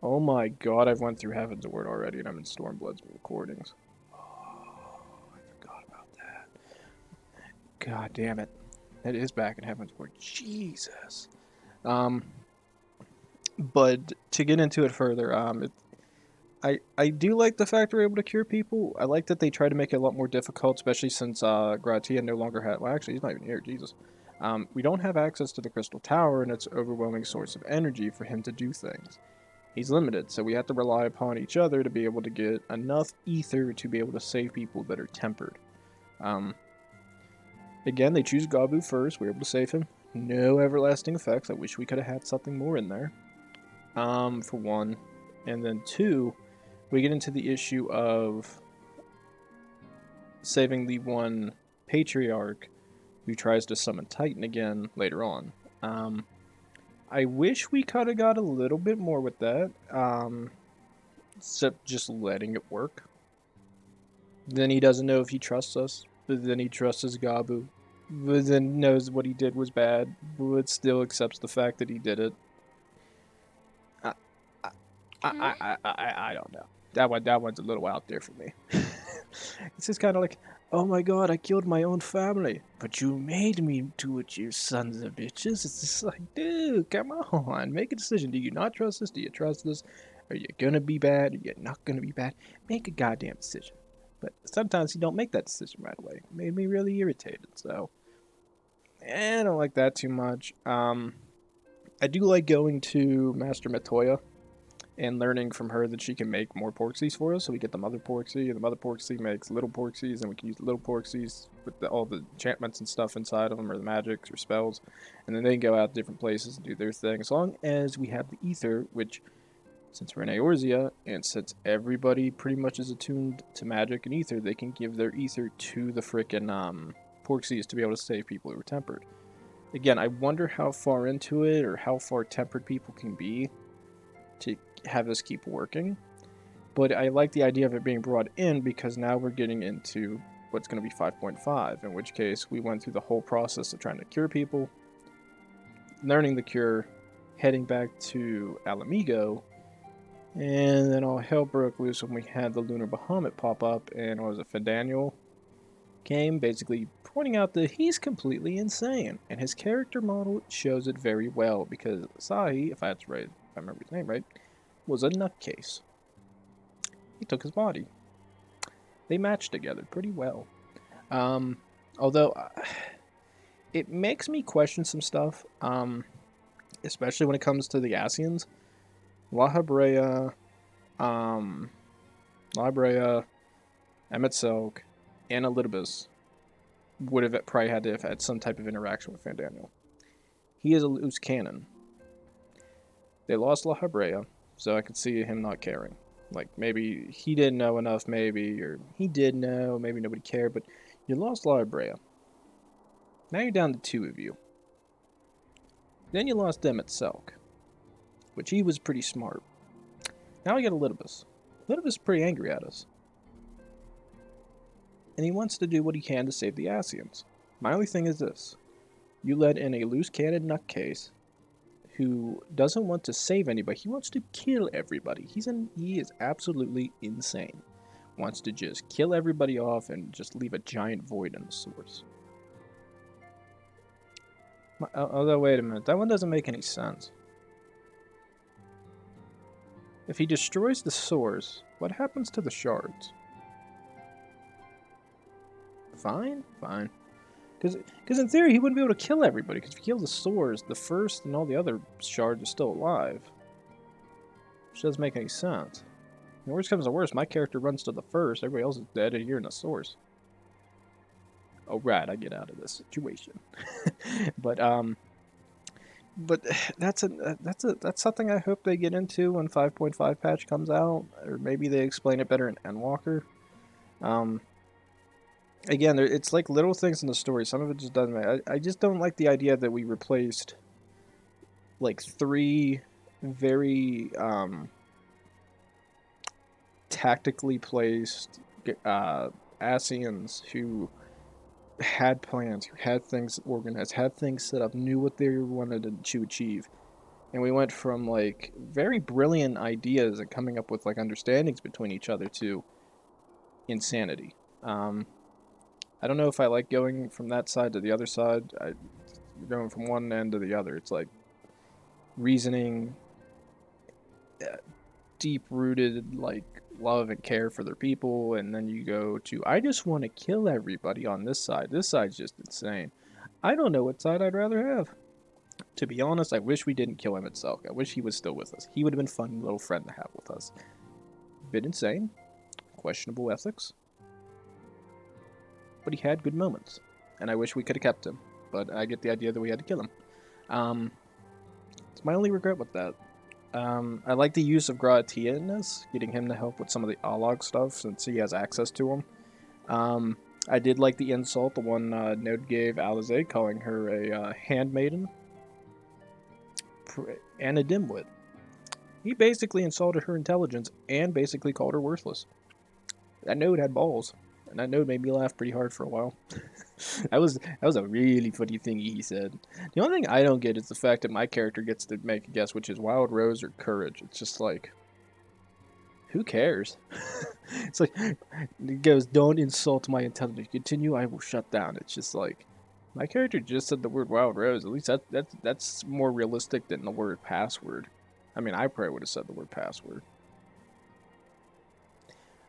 Oh my god, I've went through Heaven's Word already, and I'm in Stormblood's recordings. God damn it. It is back in Heaven's Word. Jesus. But to get into it further, I do like the fact we're able to cure people. I like that they try to make it a lot more difficult, especially since Gratia no longer had... Well, actually, he's not even here. Jesus. We don't have access to the Crystal Tower and its overwhelming source of energy for him to do things. He's limited, so we have to rely upon each other to be able to get enough ether to be able to save people that are tempered. Again, they choose Gabu first. We're able to save him. No everlasting effects. I wish we could have had something more in there. For one. And then two, we get into the issue of saving the one Patriarch who tries to summon Titan again later on. I wish we could have got a little bit more with that. Except just letting it work. Then he doesn't know if he trusts us. But then he trusts his Gabu. But then knows what he did was bad. But still accepts the fact that he did it. I don't know. That one's a little out there for me. It's just kind of like, oh my god, I killed my own family. But you made me do it, you sons of bitches. It's just like, dude, come on. Make a decision. Do you not trust this? Do you trust this? Are you gonna be bad? Are you not gonna be bad? Make a goddamn decision. But sometimes you don't make that decision right away. It made me really irritated, so... I don't like that too much. I do like going to Master Matoya and learning from her that she can make more Porxies for us. So we get the Mother Porxie, and the Mother Porxie makes little Porxies, and we can use the little Porxies with all the enchantments and stuff inside of them, or the magics or spells. And then they can go out different places and do their thing. As long as we have the Ether, which... Since we're in Eorzea, and since everybody pretty much is attuned to magic and ether, they can give their ether to the frickin' Porxies to be able to save people who are tempered. Again, I wonder how far into it, or how far tempered people can be to have this keep working. But I like the idea of it being brought in, because now we're getting into what's going to be 5.5, in which case we went through the whole process of trying to cure people, learning the cure, heading back to Alamigo, and then all hell broke loose when we had the Lunar Bahamut pop up, and what was it, Fandaniel came, basically pointing out that he's completely insane, and his character model shows it very well, because Sahi, if I remember his name right, was a nutcase. He took his body. They matched together pretty well. Although, it makes me question some stuff, especially when it comes to the Ascians. La Habrea, Librea, Emet-Selch, and Elidibus would have probably had to have had some type of interaction with Fandaniel. He is a loose cannon. They lost La Habrea, so I could see him not caring. Like, maybe he didn't know enough, maybe, or he did know, maybe nobody cared, but you lost La Habrea. Now you're down to 2 of you. Then you lost Emet-Selch, which he was pretty smart. Now we got Elidibus. Elidibus is pretty angry at us. And he wants to do what he can to save the Ascians. My only thing is this. You let in a loose cannon nutcase who doesn't want to save anybody. He wants to kill everybody. He is absolutely insane. Wants to just kill everybody off and just leave a giant void in the source. Although, wait a minute. That one doesn't make any sense. If he destroys the source, what happens to the shards? Fine. Because in theory, he wouldn't be able to kill everybody. Because if he kills the source, the first and all the other shards are still alive. Which doesn't make any sense. And worst comes to worst, my character runs to the first. Everybody else is dead, and you're in the source. Oh, right, I get out of this situation. But that's something I hope they get into when 5.5 patch comes out, or maybe they explain it better in Endwalker. Again, it's like little things in the story. Some of it just doesn't matter. I just don't like the idea that we replaced like 3 very tactically placed Ascians who had plans, who had things organized, had things set up, knew what they wanted to achieve. And we went from like very brilliant ideas and coming up with like understandings between each other to insanity. I don't know if I like going from that side to the other side. Going from one end to the other. It's like reasoning, deep-rooted like love and care for their people, and then you go to, I just want to kill everybody on this side. This side's just insane. I don't know what side I'd rather have. To be honest, I wish we didn't kill Emet-Selch. I wish he was still with us. He would have been a fun little friend to have with us. Bit insane. Questionable ethics. But he had good moments. And I wish we could have kept him. But I get the idea that we had to kill him. It's my only regret with that. I like the use of Gratia in this, getting him to help with some of the Alog stuff since he has access to him. I did like the insult the one Node gave Alizé, calling her a handmaiden and a dimwit. He basically insulted her intelligence and basically called her worthless. That Node had balls, and that Node made me laugh pretty hard for a while. that was a really funny thing he said. The only thing I don't get is the fact that my character gets to make a guess which is Wild Rose or Courage. It's just like, who cares? It's like, it goes, don't insult my intelligence. Continue, I will shut down. It's just like, my character just said the word Wild Rose. At least that's more realistic than the word password. I mean, I probably would have said the word password.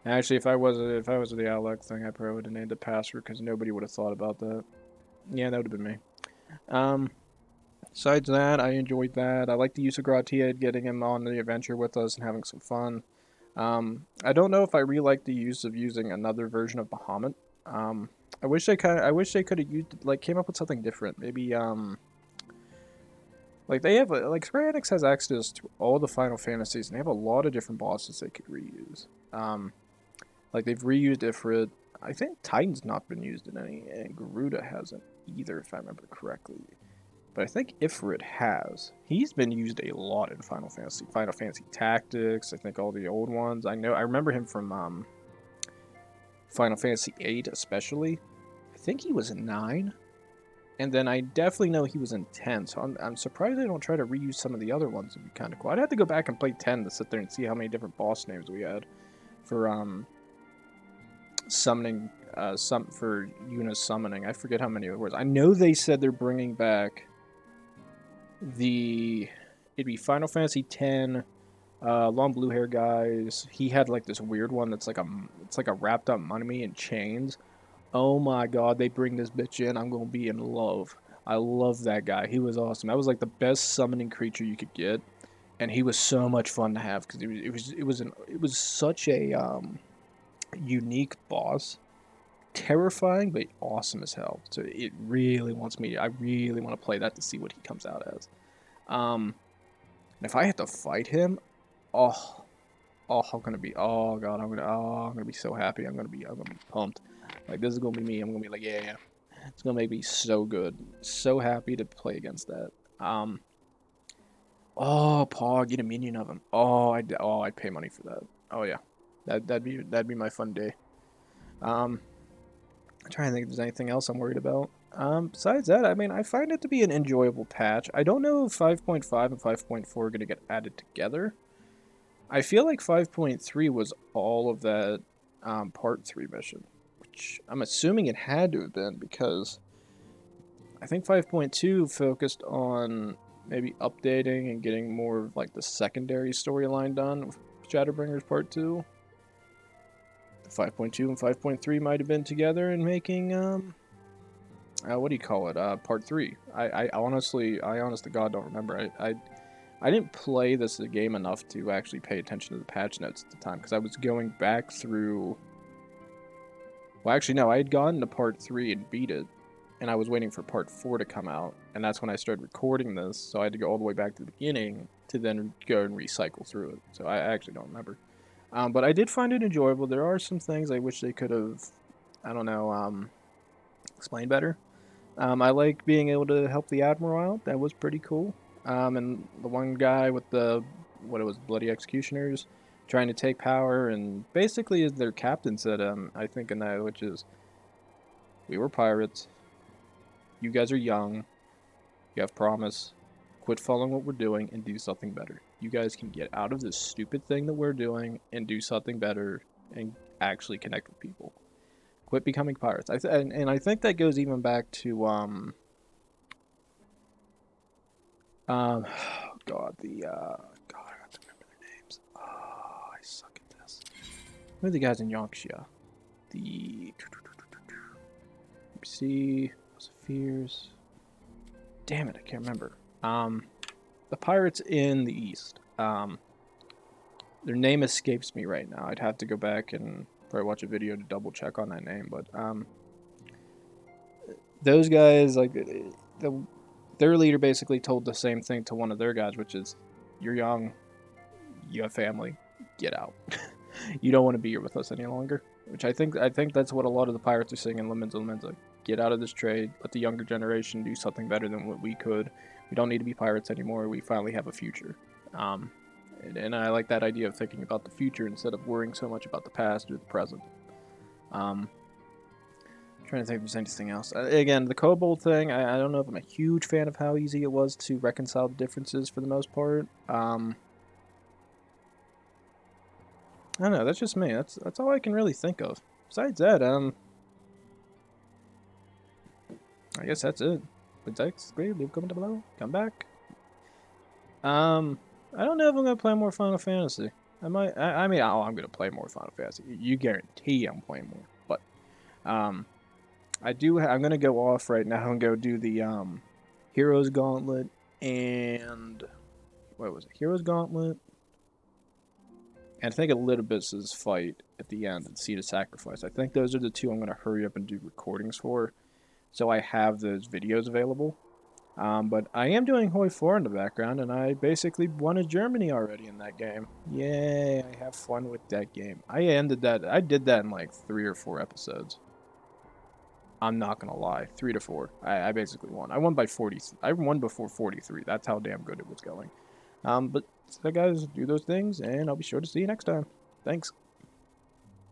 Actually, if I was the Alec thing, I probably would have named it password because nobody would have thought about that. Yeah, that would have been me. Besides that, I enjoyed that. I like the use of Gratia, getting him on the adventure with us and having some fun. I don't know if I really like the use of using another version of Bahamut. I wish they could have used, like, came up with something different. Maybe like they have like Square Enix has access to all the Final Fantasies and they have a lot of different bosses they could reuse. Like they've reused Ifrit. I think Titan's not been used in any, and Garuda hasn't either, if I remember correctly. But I think Ifrit has. He's been used a lot in Final Fantasy. Final Fantasy Tactics, I think all the old ones. I remember him from Final Fantasy VIII especially. I think he was in 9. And then I definitely know he was in 10, so I'm surprised they don't try to reuse some of the other ones. It'd be kind of cool. I'd have to go back and play 10 to sit there and see how many different boss names we had for summoning, for Yuna's summoning. I forget how many it was. I know they said they're bringing back it'd be Final Fantasy X, long blue hair guys. He had like this weird one that's like it's like a wrapped up mummy in chains. Oh my god, they bring this bitch in, I'm gonna be in love. I love that guy. He was awesome. That was like the best summoning creature you could get, and he was so much fun to have because it was such a unique boss. Terrifying, but awesome as hell. So it really wants me. I really want to play that to see what he comes out as. If I have to fight him, oh, I'm gonna be. Oh god, I'm gonna be so happy. I'm gonna be pumped. Like this is gonna be me. I'm gonna be like, yeah. It's gonna make me so good. So happy to play against that. Oh, Pog, get a minion of him. I'd pay money for that. Oh yeah, that'd be my fun day. I'm trying to think if there's anything else I'm worried about. Besides that, I mean, I find it to be an enjoyable patch. I don't know if 5.5 and 5.4 are going to get added together. I feel like 5.3 was all of that Part 3 mission, which I'm assuming it had to have been because I think 5.2 focused on maybe updating and getting more of like the secondary storyline done with Shadowbringers Part 2. 5.2 and 5.3 might have been together and making what do you call it? Part 3. I honest to God don't remember. I didn't play this game enough to actually pay attention to the patch notes at the time because I was going back through. Well, actually no, I had gotten to Part 3 and beat it, and I was waiting for Part 4 to come out, and that's when I started recording this. So I had to go all the way back to the beginning to then go and recycle through it. So I actually don't remember. But I did find it enjoyable. There are some things I wish they could have, I don't know, explained better. I like being able to help the Admiral out. That was pretty cool. And the one guy with the, Bloody Executioners, trying to take power, and basically as their captain said, I think in that, which is, we were pirates. You guys are young. You have promise. Quit following what we're doing and do something better. You guys can get out of this stupid thing that we're doing and do something better and actually connect with people. Quit becoming pirates. And I think that goes even back to God, I have to remember their names. Oh, I suck at this. Who are the guys in Yonxia? The see, Fears. Damn it, I can't remember. The pirates in the east. Their name escapes me right now. I'd have to go back and probably watch a video to double check on that name. But those guys, like, their leader basically told the same thing to one of their guys, which is, "You're young, you have family, get out. You don't want to be here with us any longer." Which I think that's what a lot of the pirates are saying in Lemenza. Get out of this trade. Let the younger generation do something better than what we could. We don't need to be pirates anymore. We finally have a future. And I like that idea of thinking about the future instead of worrying so much about the past or the present. I'm trying to think if there's anything else. Again, the kobold thing, I don't know if I'm a huge fan of how easy it was to reconcile differences for the most part. I don't know, that's just me. That's all I can really think of. Besides that, I guess that's it. But thanks, great, leave a comment down below. Come back. I don't know if I'm gonna play more Final Fantasy. I might. I'm gonna play more Final Fantasy. You guarantee I'm playing more. But, I do. I'm gonna go off right now and go do the Heroes Gauntlet and what was it? Heroes Gauntlet. And I think Elidibus's fight at the end and Seed of Sacrifice. I think those are the two I'm gonna hurry up and do recordings for, so I have those videos available. But I am doing Hoi 4 in the background, and I basically won a Germany already in that game. Yay, I have fun with that game. I did that in like 3 or 4 episodes. I'm not gonna lie, 3 to 4. I basically won. I won by 40. I won before 43. That's how damn good it was going. But so guys, do those things, and I'll be sure to see you next time. Thanks.